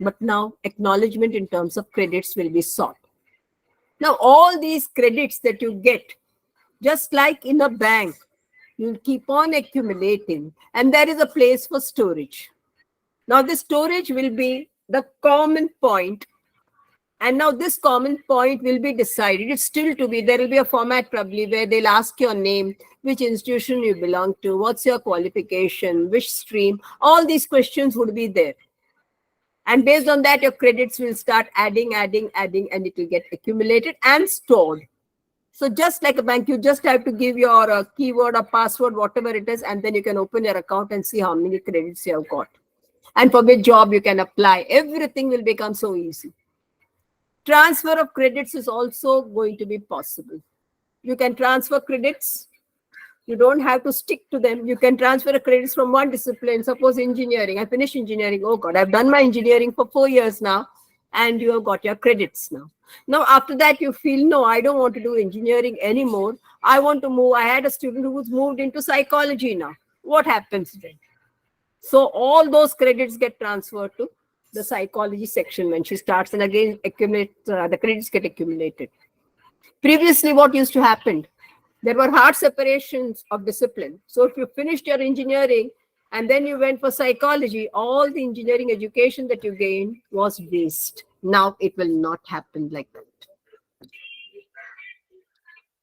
But now acknowledgement in terms of credits will be sought. Now, all these credits that you get, just like in a bank, you'll keep on accumulating and there is a place for storage. Now, this storage will be the common point. And now this common point will be decided. It's still to be, there will be a format probably where they'll ask your name, which institution you belong to, what's your qualification, which stream, all these questions would be there. And based on that, your credits will start adding, and it will get accumulated and stored. So just like a bank, you just have to give your keyword or password, whatever it is, and then you can open your account and see how many credits you have got. And for which job you can apply. Everything will become so easy. Transfer of credits is also going to be possible. You can transfer credits. You don't have to stick to them. You can transfer credits from one discipline. Suppose engineering. I finished engineering. Oh God, I've done my engineering for 4 years now. And you have got your credits now. Now, after that, you feel, no, I don't want to do engineering anymore. I want to move. I had a student who was moved into psychology now. What happens then? So all those credits get transferred to the psychology section when she starts, and again accumulate the credits get accumulated. Previously, what used to happen? There were hard separations of discipline. So if you finished your engineering, and then you went for psychology, all the engineering education that you gained was waste. Now it will not happen like that.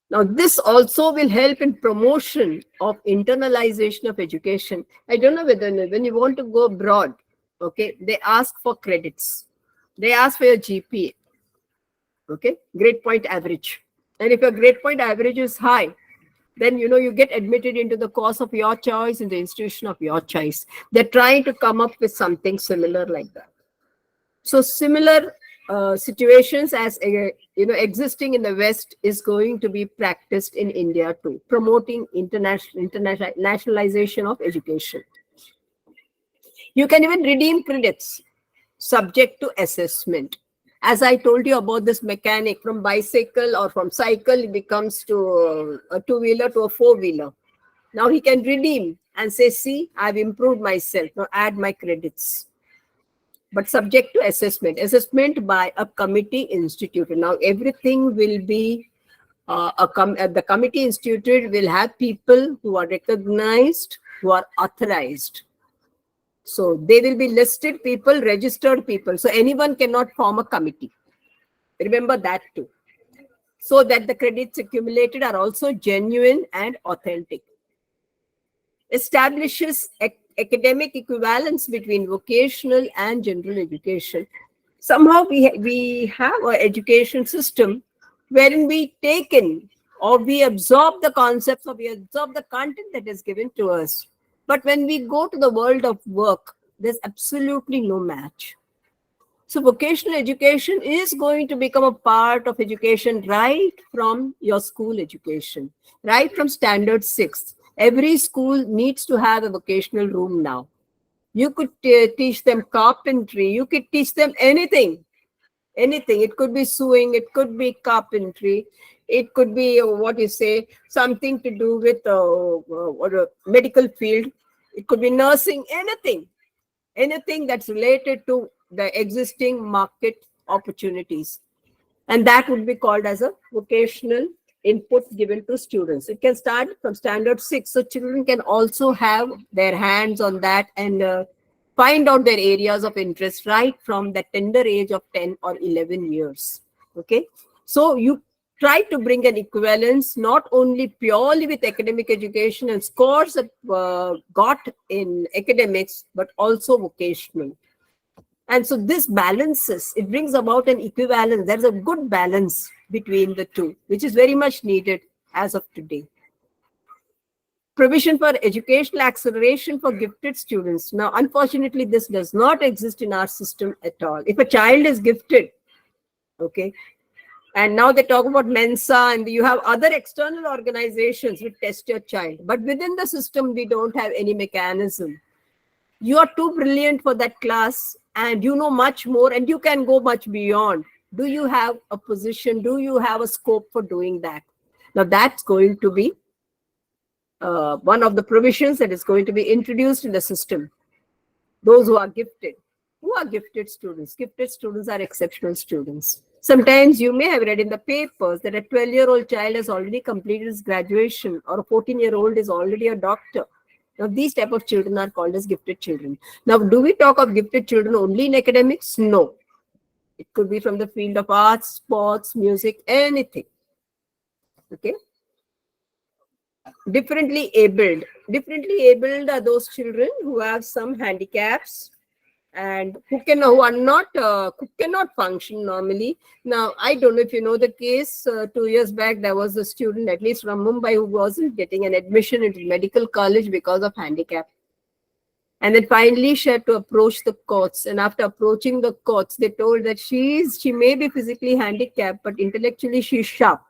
Now, this also will help in promotion of internalization of education. I don't know whether when you want to go abroad, okay, they ask for credits. They ask for your GPA, okay, grade point average. And if your grade point average is high, then you get admitted into the course of your choice in the institution of your choice. They're trying to come up with something similar like that. So similar situations as existing in the West is going to be practiced in India too, promoting internationalization of education. You can even redeem credits subject to assessment. As I told you about this mechanic, from bicycle or from cycle, it becomes to a two-wheeler to a four-wheeler. Now he can redeem and say, see, I've improved myself. Now add my credits. But subject to assessment by a committee instituted. Now everything will be the committee instituted will have people who are recognized, who are authorized. So they will be listed people, registered people. So anyone cannot form a committee. Remember that too. So that the credits accumulated are also genuine and authentic. Establishes academic equivalence between vocational and general education. Somehow we have an education system wherein we take in or we absorb the concepts or we absorb the content that is given to us. But when we go to the world of work, there's absolutely no match. So vocational education is going to become a part of education right from your school education, right from standard 6. Every school needs to have a vocational room now. You could teach them carpentry. You could teach them anything. Anything. It could be sewing. It could be carpentry. It could be something to do with a medical field. It could be nursing. Anything. Anything that's related to the existing market opportunities. And that would be called as a vocational input given to students. It can start from standard 6. So children can also have their hands on that and find out their areas of interest right from the tender age of 10 or 11 years. Okay. So you try to bring an equivalence, not only purely with academic education and scores that got in academics, but also vocational. And so this balances, it brings about an equivalence. There's a good balance between the two, which is very much needed as of today. Provision for educational acceleration for gifted students. Now, unfortunately, this does not exist in our system at all. If a child is gifted, okay, and now they talk about Mensa and you have other external organizations which test your child. But within the system, we don't have any mechanism. You are too brilliant for that class and you know much more and you can go much beyond. Do you have a position? Do you have a scope for doing that? Now that's going to be one of the provisions that is going to be introduced in the system. Those who are gifted. Who are gifted students? Gifted students are exceptional students. Sometimes you may have read in the papers that a 12-year-old child has already completed his graduation or a 14-year-old is already a doctor. Now, these type of children are called as gifted children. Now, do we talk of gifted children only in academics? No. It could be from the field of arts, sports, music, anything. Okay. Differently abled. Differently abled are those children who have some handicaps and who cannot function normally. Now, I don't know if you know the case. 2 years back, there was a student, at least from Mumbai, who wasn't getting an admission into medical college because of handicap. And then finally, she had to approach the courts. And after approaching the courts, they told that she may be physically handicapped, but intellectually she's sharp.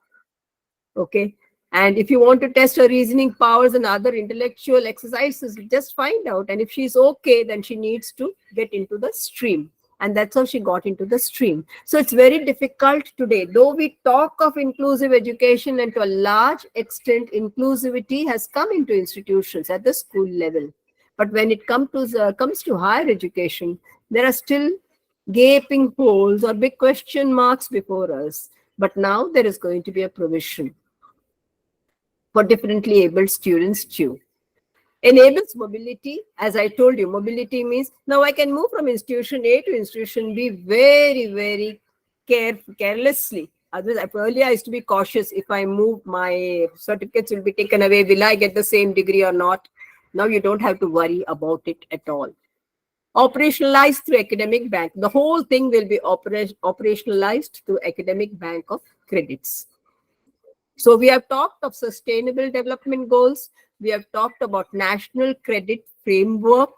Okay. And if you want to test her reasoning powers and other intellectual exercises, just find out. And if she's okay, then she needs to get into the stream. And that's how she got into the stream. So it's very difficult today. Though we talk of inclusive education, and to a large extent, inclusivity has come into institutions at the school level. But when it comes to higher education, there are still gaping holes or big question marks before us. But now there is going to be a provision for differently abled students too. Enables mobility. As I told you, mobility means now I can move from institution A to institution B very, very carelessly. Otherwise, earlier I used to be cautious. If I move, my certificates will be taken away. Will I get the same degree or not? Now you don't have to worry about it at all. Operationalized through academic bank. The whole thing will be operationalized through academic bank of credits. So we have talked of sustainable development goals. We have talked about national credit framework,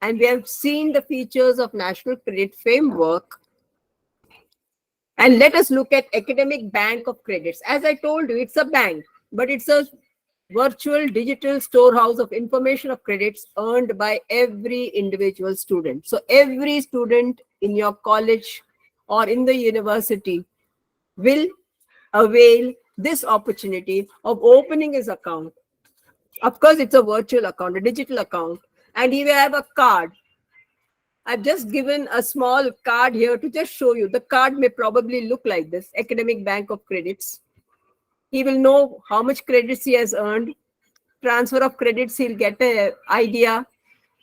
and we have seen the features of national credit framework. And let us look at academic bank of credits. As I told you, it's a bank, but it's a virtual digital storehouse of information of credits earned by every individual student. So every student in your college or in the university will avail this opportunity of opening his account. Of course, it's a virtual account, a digital account, and he will have a card. I've just given a small card here to just show you. The card may probably look like this, Academic Bank of Credits. He will know how much credits he has earned. Transfer of credits, he'll get an idea.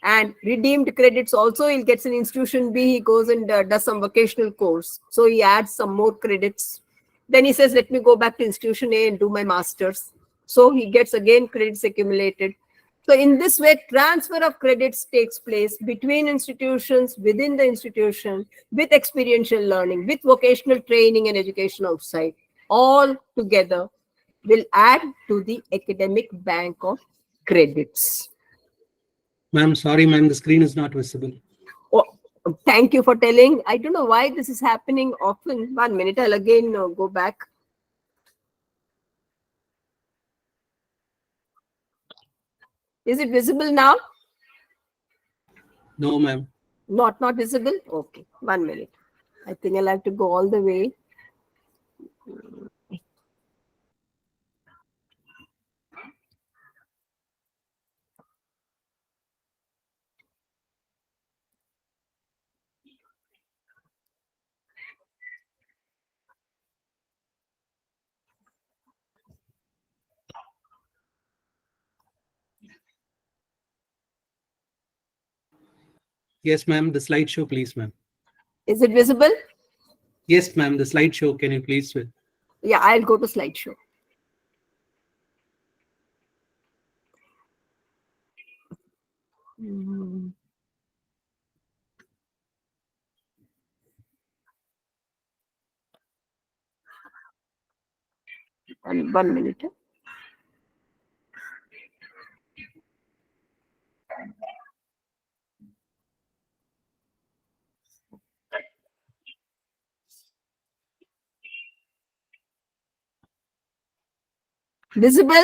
And redeemed credits also, he'll get an institution B, he goes and does some vocational course. So he adds some more credits. Then he says, let me go back to institution A and do my master's. So he gets again credits accumulated. So in this way, transfer of credits takes place between institutions, within the institution, with experiential learning, with vocational training and education outside. All together will add to the academic bank of credits. Ma'am, sorry, ma'am, the screen is not visible. Oh, thank you for telling. I don't know why this is happening often. 1 minute, I'll again go back. Is it visible now? No, ma'am. Not visible? Okay, 1 minute. I think I'll have to go all the way. Yes, ma'am, the slideshow, please, ma'am. Is it visible? Yes, ma'am, the slideshow, can you please switch? Yeah, I'll go to slideshow. And 1 minute. Visible?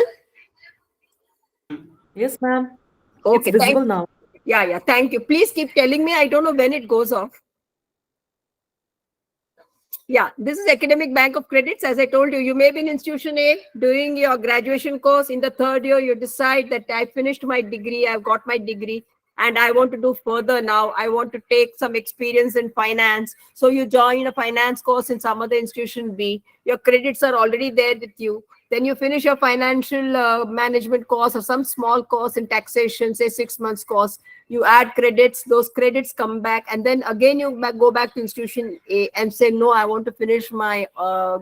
Yes, ma'am. Okay, It's visible now. Yeah, thank you. Please keep telling me. I don't know when it goes off. Yeah, this is Academic Bank of Credits. As I told you, you may be in institution A doing your graduation course. In the third year, you decide that I finished my degree, I've got my degree, and I want to do further now. I want to take some experience in finance. So you join a finance course in some other institution B. Your credits are already there with you. Then you finish your financial management course or some small course in taxation, say 6 months course. You add credits, those credits come back, and then again you go back to institution A and say, no, I want to finish my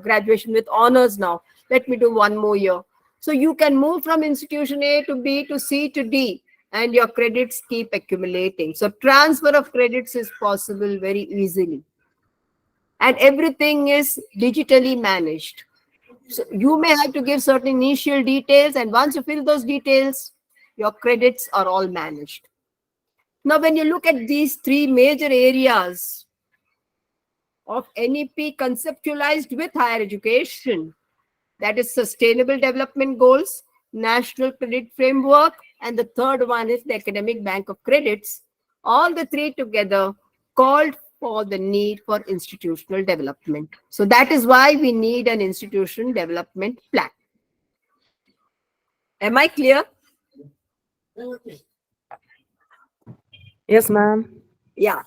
graduation with honors now. Let me do 1 more year. So you can move from institution A to B to C to D, and your credits keep accumulating. So transfer of credits is possible very easily. And everything is digitally managed. So you may have to give certain initial details, and once you fill those details, your credits are all managed. Now, when you look at these 3 major areas of NEP conceptualized with higher education, that is sustainable development goals, national credit framework, and the third one is the academic bank of credits, all the 3 together called for the need for institutional development. So that is why we need an institution development plan. Am I clear? Yes, ma'am. Yeah.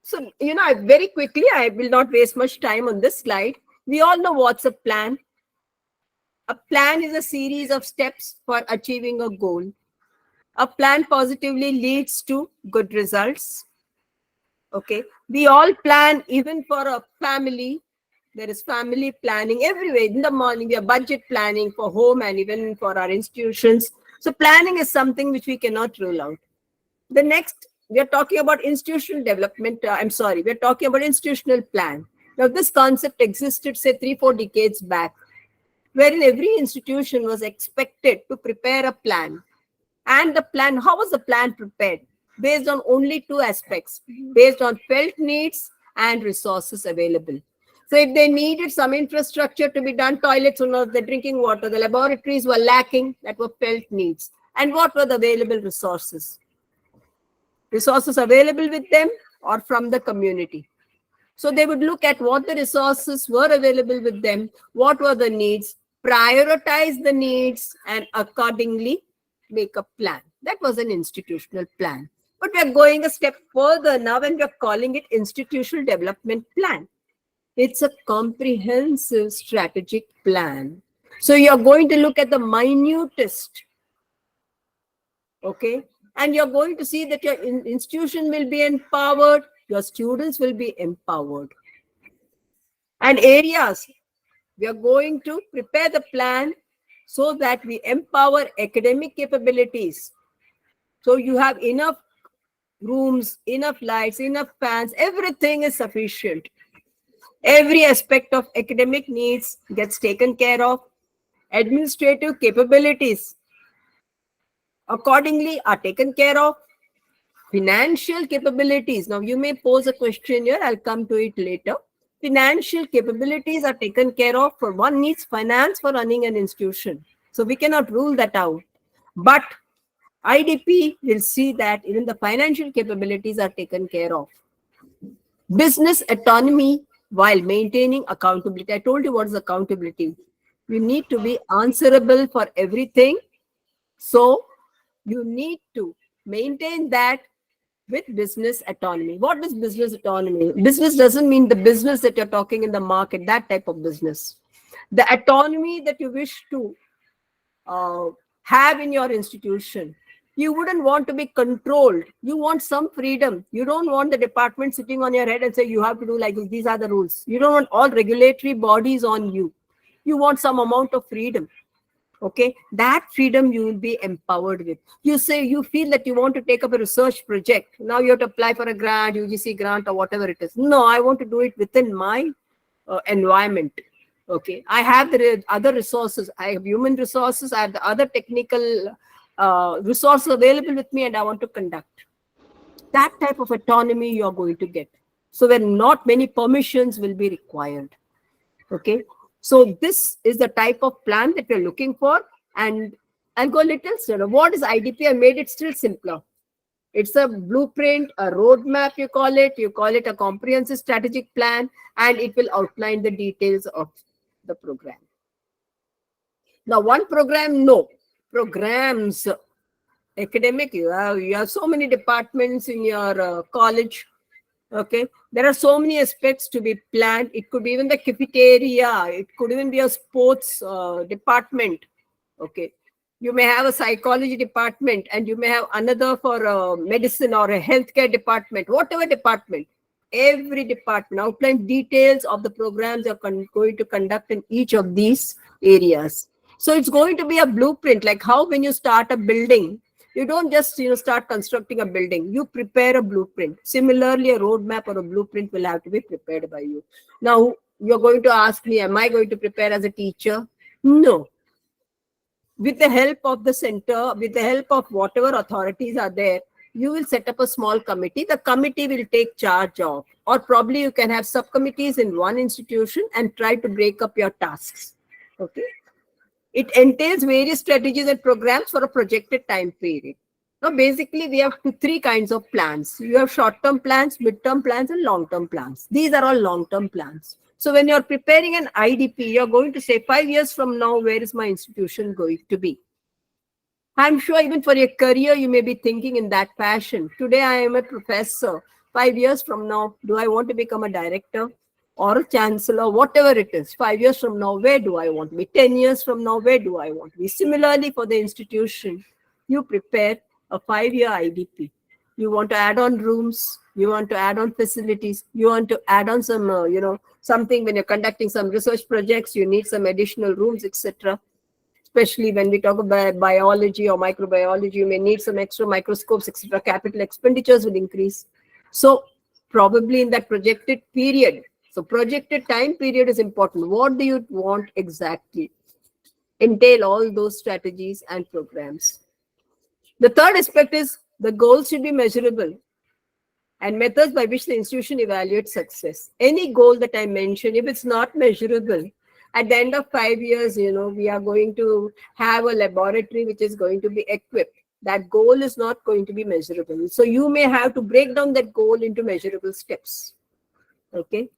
So, very quickly, I will not waste much time on this slide. We all know what's a plan. A plan is a series of steps for achieving a goal. A plan positively leads to good results. Okay. We all plan, even for a family. There is family planning everywhere. In the morning, we are budget planning for home and even for our institutions. So planning is something which we cannot rule out. The next, we are talking about institutional development. We are talking about institutional plan. Now, this concept existed, say, 3-4 decades back, wherein every institution was expected to prepare a plan. And the plan, how was the plan prepared? Based on only two aspects, based on felt needs and resources available. So if they needed some infrastructure to be done, toilets or not, the drinking water, the laboratories were lacking, that were felt needs. And what were the available resources? Resources available with them or from the community. So they would look at what the resources were available with them, what were the needs, prioritize the needs, and accordingly make a plan. That was an institutional plan. But we are going a step further now and we are calling it institutional development plan. It's a comprehensive strategic plan. So you're going to look at the minutest, okay? And you're going to see that your institution will be empowered, your students will be empowered. And areas, we are going to prepare the plan so that we empower academic capabilities. So you have enough rooms, enough lights, enough fans, everything is sufficient. Every aspect of academic needs gets taken care of. Administrative capabilities accordingly are taken care of. Financial capabilities. Now you may pose a question here, I'll come to it later. Financial capabilities are taken care of. For one needs finance for running an institution. So we cannot rule that out. But IDP will see that even the financial capabilities are taken care of. Business autonomy while maintaining accountability. I told you what is accountability. You need to be answerable for everything. So you need to maintain that with business autonomy. What is business autonomy? Business doesn't mean the business that you're talking in the market, that type of business. The autonomy that you wish to have in your institution. You wouldn't want to be controlled. You want some freedom. You don't want the department sitting on your head and say, you have to do like this. These are the rules. You don't want all regulatory bodies on you. You want some amount of freedom. Okay, that freedom you will be empowered with. You say you feel that you want to take up a research project. Now you have to apply for a grant, UGC grant or whatever it is. No, I want to do it within my environment. Okay, I have the other resources. I have human resources. I have the other technical resources available with me and I want to conduct. That type of autonomy you are going to get. So when not many permissions will be required. Okay. So this is the type of plan that we're looking for. And I'll go a little slower. What is IDP? I made it still simpler. It's a blueprint, a roadmap, you call it. You call it a comprehensive strategic plan, and it will outline the details of the program. Now, one program, no. Programs, academic, you have so many departments in your college. Okay, there are so many aspects to be planned. It could be even the cafeteria. It could even be a sports department. Okay, you may have a psychology department and you may have another for medicine or a healthcare department, whatever department. Every department outline details of the programs you're going to conduct in each of these areas. So it's going to be a blueprint, like how when you start a building, you don't just start constructing a building. You prepare a blueprint. Similarly, a roadmap or a blueprint will have to be prepared by you. Now, you're going to ask me, am I going to prepare as a teacher? No. With the help of the center, with the help of whatever authorities are there, you will set up a small committee. The committee will take charge of, or probably you can have subcommittees in one institution and try to break up your tasks. Okay. It entails various strategies and programs for a projected time period. Now, basically, we have three kinds of plans. You have short-term plans, mid-term plans, and long-term plans. These are all long-term plans. So when you're preparing an IDP, you're going to say 5 years from now, where is my institution going to be? I'm sure even for your career, you may be thinking in that fashion. Today, I am a professor. 5 years from now, do I want to become a director or a chancellor, whatever it is? 5 years from now, where do I want to be? 10 years from now, where do I want to be? Similarly, for the institution, you prepare a 5-year IDP. You want to add on rooms, you want to add on facilities, you want to add on some, something when you're conducting some research projects, you need some additional rooms, etc. Especially when we talk about biology or microbiology, you may need some extra microscopes, etc. Capital expenditures will increase. So probably in that projected period, so projected time period is important. What do you want exactly? Entail all those strategies and programs. The third aspect is the goals should be measurable and methods by which the institution evaluates success. Any goal that I mentioned, if it's not measurable, at the end of 5 years, we are going to have a laboratory which is going to be equipped. That goal is not going to be measurable. So you may have to break down that goal into measurable steps. Okay.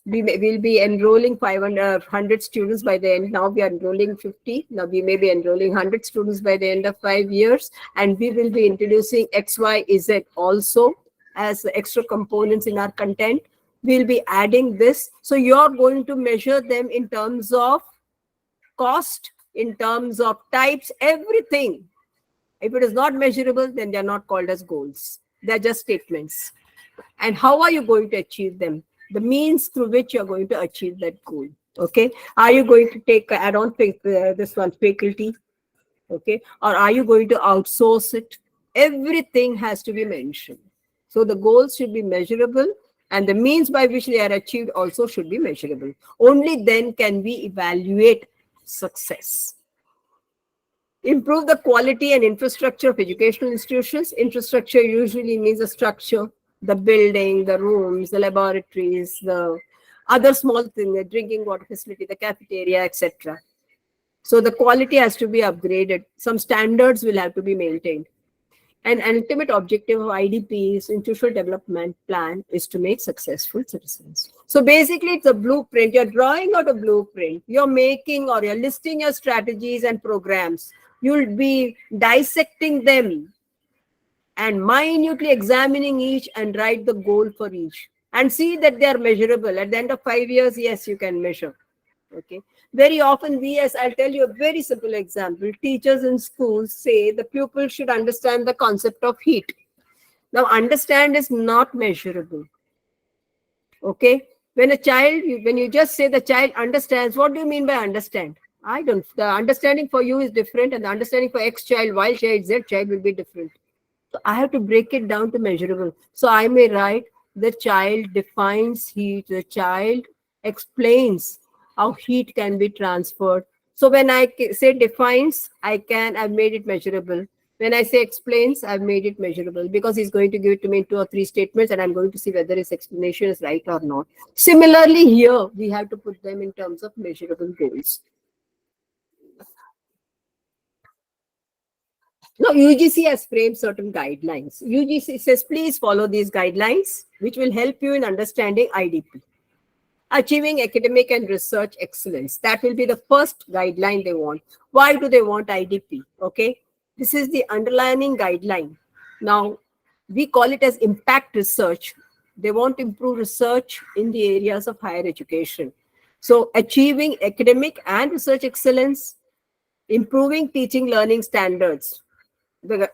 We'll be enrolling 100 students by the end. Now we are enrolling 50. Now we may be enrolling 100 students by the end of 5 years. And we will be introducing X, Y, Z also as extra components in our content. We'll be adding this. So you're going to measure them in terms of cost, in terms of types, everything. If it is not measurable, then they're not called as goals. They're just statements. And how are you going to achieve them? The means through which you're going to achieve that goal. Okay. Are you going to take add-on this one faculty? Okay. Or are you going to outsource it? Everything has to be mentioned. So the goals should be measurable and the means by which they are achieved also should be measurable. Only then can we evaluate success. Improve the quality and infrastructure of educational institutions. Infrastructure usually means a structure, the building, the rooms, the laboratories, the other small thing, the drinking water facility, the cafeteria, etc. So the quality has to be upgraded. Some standards will have to be maintained. An ultimate objective of IDP's institutional development plan is to make successful citizens. So basically, it's a blueprint. You're drawing out a blueprint. You're making or you're listing your strategies and programs. You'll be dissecting them and minutely examining each and write the goal for each and see that they are measurable. At the end of 5 years, yes, you can measure. Okay. Very often I'll tell you a very simple example. Teachers in schools say the pupil should understand the concept of heat. Now, understand is not measurable. Okay. When you just say the child understands, what do you mean by understand? The understanding for you is different and the understanding for X child, Y child, Z child will be different. So I have to break it down to measurable. So I may write the child defines heat, the child explains how heat can be transferred. So when I say defines, I've made it measurable. When I say explains, I've made it measurable because he's going to give it to me in 2 or 3 statements and I'm going to see whether his explanation is right or not. Similarly, here we have to put them in terms of measurable goals. Now, UGC has framed certain guidelines. UGC says, please follow these guidelines, which will help you in understanding IDP. Achieving academic and research excellence. That will be the first guideline they want. Why do they want IDP? Okay. This is the underlying guideline. Now, we call it as impact research. They want to improve research in the areas of higher education. So, achieving academic and research excellence, improving teaching learning standards. The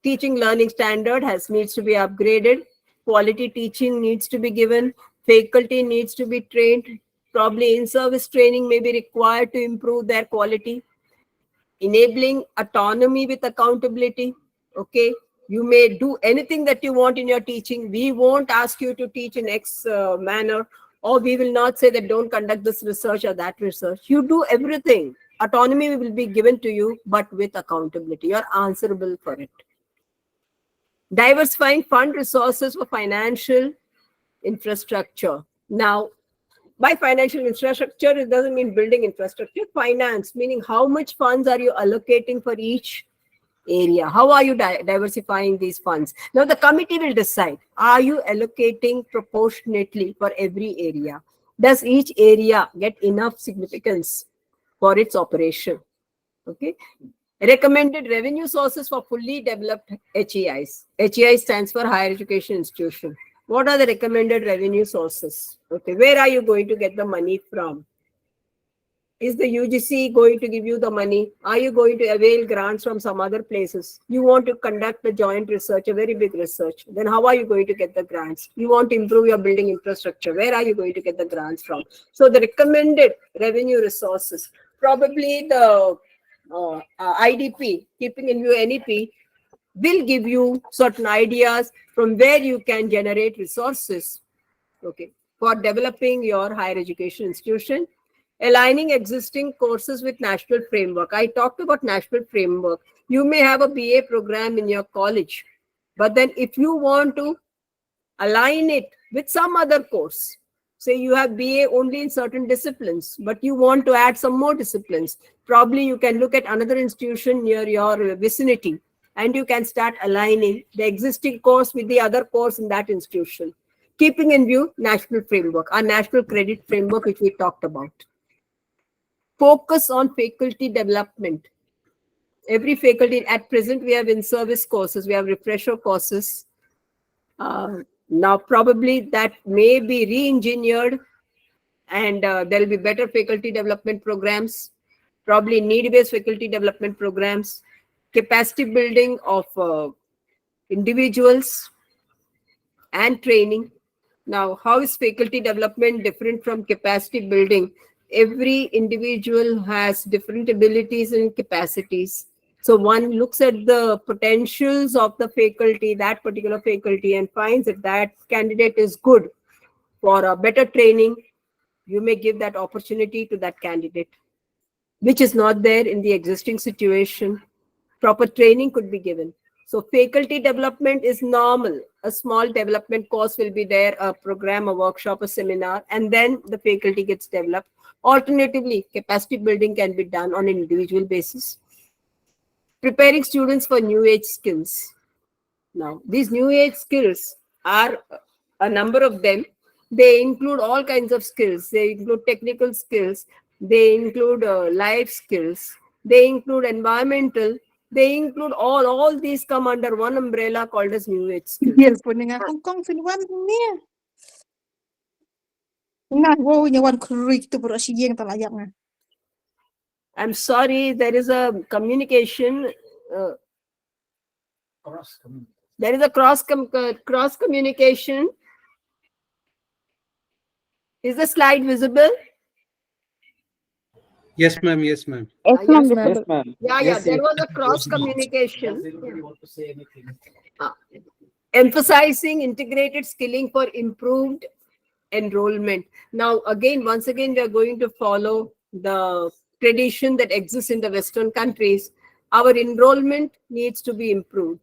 teaching learning standard needs to be upgraded. Quality teaching needs to be given. Faculty needs to be trained. Probably in-service training may be required to improve their quality. Enabling autonomy with accountability. Okay. You may do anything that you want in your teaching. We won't ask you to teach in X manner, or we will not say that don't conduct this research or that research. You do everything. Autonomy will be given to you, but with accountability. You're answerable for it. Diversifying fund resources for financial infrastructure. Now, by financial infrastructure, it doesn't mean building infrastructure. Finance, meaning how much funds are you allocating for each area? How are you diversifying these funds? Now, the committee will decide, are you allocating proportionately for every area? Does each area get enough significance for its operation? Okay. Recommended revenue sources for fully developed HEIs. HEI stands for Higher Education Institution. What are the recommended revenue sources? Okay, where are you going to get the money from? Is the UGC going to give you the money? Are you going to avail grants from some other places? You want to conduct a joint research, a very big research. Then how are you going to get the grants? You want to improve your building infrastructure. Where are you going to get the grants from? So the recommended revenue resources, probably the IDP, keeping in view NEP, will give you certain ideas from where you can generate resources, okay, for developing your higher education institution. Aligning existing courses with national framework. I talked about national framework. You may have a BA program in your college, but then if you want to align it with some other course, say you have BA only in certain disciplines, but you want to add some more disciplines, probably you can look at another institution near your vicinity and you can start aligning the existing course with the other course in that institution, keeping in view national framework, our national credit framework, which we talked about. Focus on faculty development. Every faculty, at present, we have in-service courses, we have refresher courses. Now, probably that may be re-engineered and there will be better faculty development programs, probably need-based faculty development programs, capacity building of individuals and training. Now, how is faculty development different from capacity building? Every individual has different abilities and capacities. So one looks at the potentials of the faculty, that particular faculty, and finds that that candidate is good for a better training. You may give that opportunity to that candidate, which is not there in the existing situation. Proper training could be given. So faculty development is normal. A small development course will be there, a program, a workshop, a seminar, and then the faculty gets developed. Alternatively, capacity building can be done on an individual basis. Preparing students for new age skills. Now, these new age skills are a number of them. They include all kinds of skills. They include technical skills. They include life skills. They include environmental. They include all these come under one umbrella called as new age skills. Yes, puninga Hong Kong Finwan niya. Nga wo nya wan kruik tu bro si yeng talayak nga. I'm sorry, there is a communication. There is a cross communication. Is the slide visible? Yes, ma'am. Yes, ma'am. Yes, ma'am. Yes, Visible. ma'am. Yeah, there was a cross communication. Emphasizing integrated skilling for improved enrollment. Now, once again, we are going to follow the tradition that exists in the Western countries. Our enrollment needs to be improved.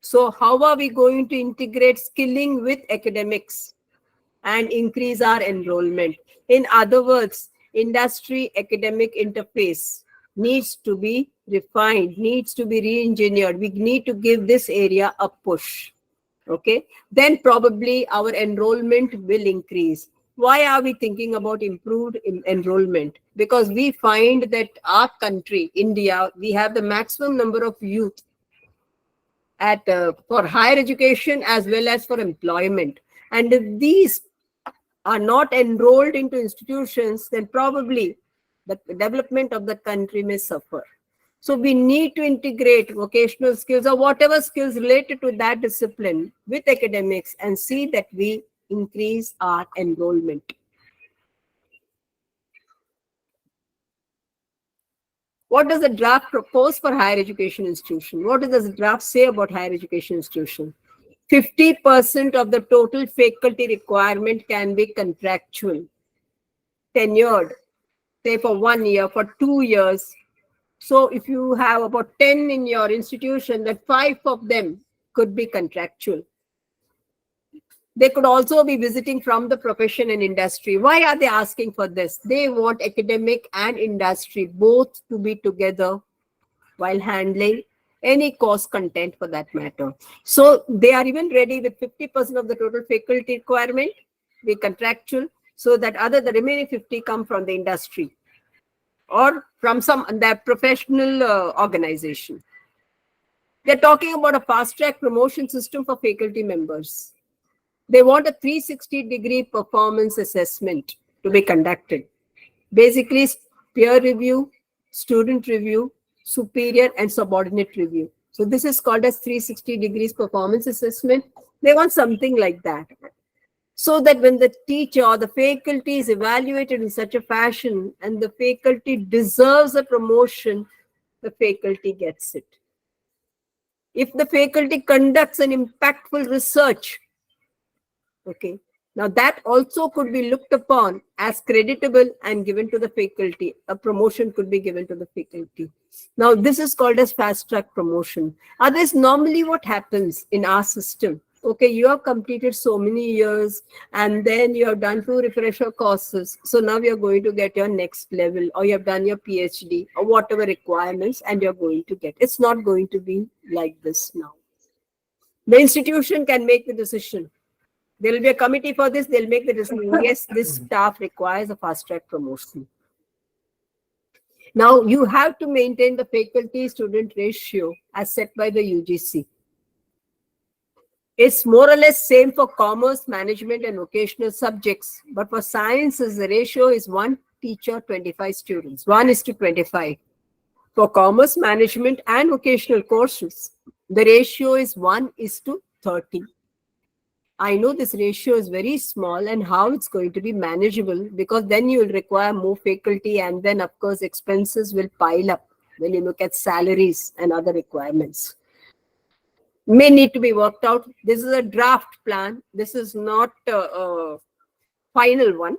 So how are we going to integrate skilling with academics and increase our enrollment? In other words, industry academic interface needs to be refined, needs to be re-engineered. We need to give this area a push. Okay, then probably our enrollment will increase. Why are we thinking about improved enrollment? Because we find that our country, India, we have the maximum number of youth at for higher education as well as for employment. And if these are not enrolled into institutions, then probably the development of the country may suffer. So we need to integrate vocational skills or whatever skills related to that discipline with academics and see that we increase our enrollment. What does the draft propose for higher education institution? What does the draft say about higher education institution? 50% of the total faculty requirement can be contractual, tenured, say for 1 year, for 2 years. So if you have about 10 in your institution, that 5 of them could be contractual. They could also be visiting from the profession and industry. Why are they asking for this? They want academic and industry both to be together while handling any course content for that matter. So they are even ready with 50% of the total faculty requirement, be contractual, so that the remaining 50 come from the industry or from their professional organization. They're talking about a fast-track promotion system for faculty members. They want a 360-degree performance assessment to be conducted. Basically, peer review, student review, superior and subordinate review. So this is called as 360 degrees performance assessment. They want something like that, so that when the teacher or the faculty is evaluated in such a fashion and the faculty deserves a promotion, the faculty gets it. If the faculty conducts an impactful research, okay, now that also could be looked upon as creditable and given to the faculty. A promotion could be given to the faculty. Now this is called as fast track promotion. Others, normally what happens in our system, okay, you have completed so many years and then you have done 2 refresher courses. So now you're going to get your next level, or you have done your PhD or whatever requirements and you're going to get. It's not going to be like this now. The institution can make the decision. There will be a committee for this. They'll make the decision. Yes, this staff requires a fast track promotion. Now you have to maintain the faculty student ratio as set by the UGC. It's more or less same for commerce, management and vocational subjects. But for sciences, the ratio is 1 teacher, 25 students, 1:25. For commerce, management and vocational courses, the ratio is 1:30. I know this ratio is very small, and how it's going to be manageable, because then you will require more faculty and then of course expenses will pile up when you look at salaries and other requirements. May need to be worked out. This is a draft plan. This is not a final one.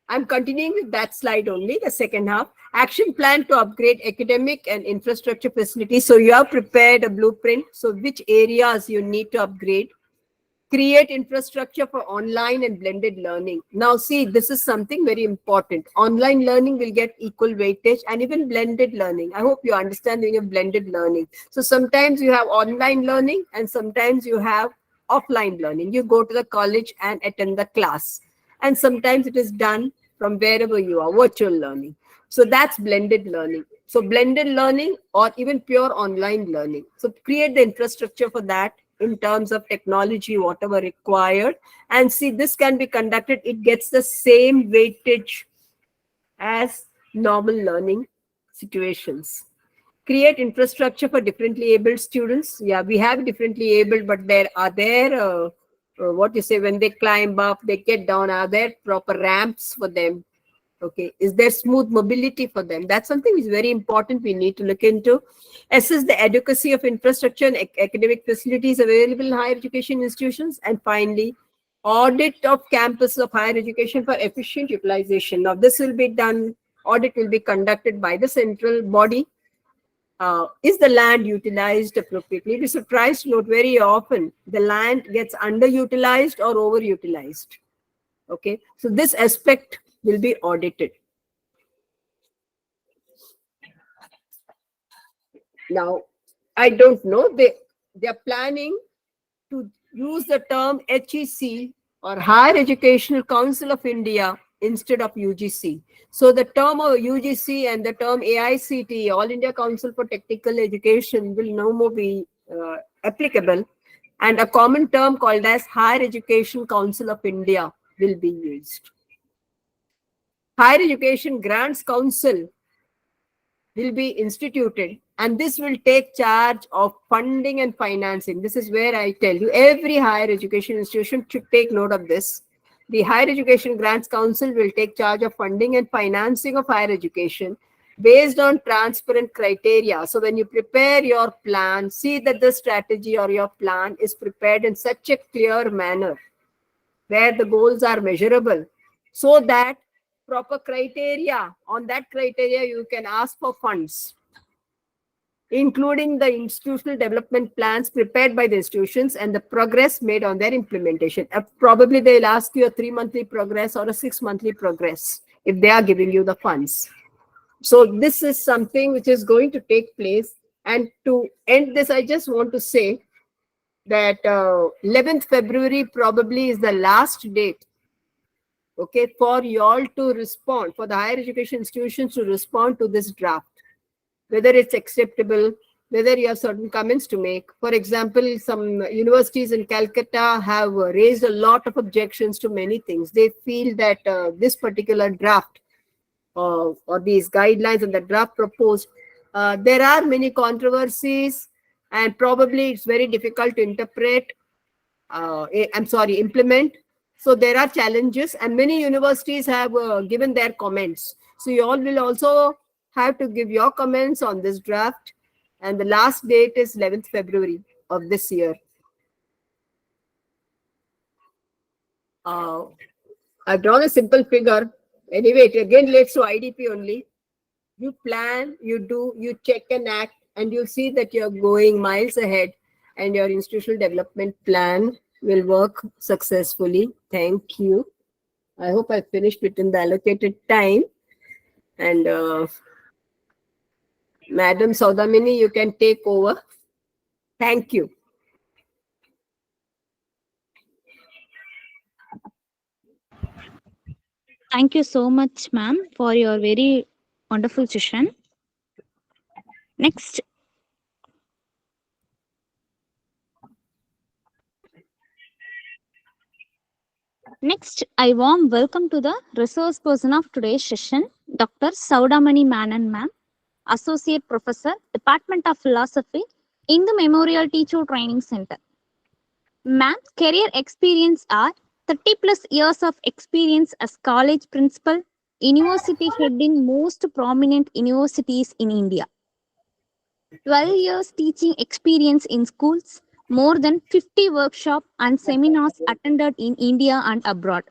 I'm continuing with that slide only, the second half. Action plan to upgrade academic and infrastructure facilities. So you have prepared a blueprint. So which areas you need to upgrade. Create infrastructure for online and blended learning. Now see, this is something very important. Online learning will get equal weightage, and even blended learning. I hope you understand when you have blended learning. So sometimes you have online learning and sometimes you have offline learning. You go to the college and attend the class. And sometimes it is done from wherever you are, virtual learning. So that's blended learning. So blended learning or even pure online learning. So create the infrastructure for that in terms of technology, whatever required. And see, this can be conducted. It gets the same weightage as normal learning situations. Create infrastructure for differently abled students. Yeah, we have differently abled, but there are what you say, when they climb up, they get down, are there proper ramps for them? Okay, is there smooth mobility for them? That's something which is very important. We need to look into. Assess the adequacy of infrastructure and academic facilities available in higher education institutions. And finally, audit of campus of higher education for efficient utilization. Now, this will be done, audit will be conducted by the central body. Is the land utilized appropriately? Be surprised to note very often the land gets underutilized or overutilized. Okay, so this aspect will be audited. Now, I don't know, they are planning to use the term HEC or Higher Educational Council of India instead of UGC. So the term of UGC and the term AICT, All India Council for Technical Education, will no more be applicable, and a common term called as Higher Education Council of India will be used. Higher Education Grants Council will be instituted, and this will take charge of funding and financing. This is where I tell you, every higher education institution should take note of this. The Higher Education Grants Council will take charge of funding and financing of higher education based on transparent criteria. So when you prepare your plan, see that the strategy or your plan is prepared in such a clear manner where the goals are measurable, so that proper criteria, on that criteria you can ask for funds, including the institutional development plans prepared by the institutions and the progress made on their implementation. Probably they'll ask you a 3-monthly progress or a 6-monthly progress if they are giving you the funds. So this is something which is going to take place. And to end this, I just want to say that 11th February probably is the last date, okay, for you all to respond, for the higher education institutions to respond to this draft, whether it's acceptable, whether you have certain comments to make. For example, some universities in Calcutta have raised a lot of objections to many things. They feel that this particular draft or these guidelines and the draft proposed, there are many controversies, and probably it's very difficult to implement. So there are challenges, and many universities have given their comments. So you all will also have to give your comments on this draft, and the last date is 11th February of this year. I've drawn a simple figure. Anyway, it again relates to IDP only. You plan, you do, you check and act, and you see that you're going miles ahead, and your institutional development plan will work successfully. Thank you. I hope I finished within the allocated time. And Madam Saudamini, you can take over. Thank you. Thank you so much, ma'am, for your very wonderful session. Next. Next, I warm welcome to the resource person of today's session, Dr. Saudamani Manan, ma'am, Associate Professor, Department of Philosophy in the Memorial Teacher Training Center. Ma'am's career experience are 30 plus years of experience as college principal, university head in most prominent universities in India. 12 years teaching experience in schools, more than 50 workshops and seminars attended in India and abroad.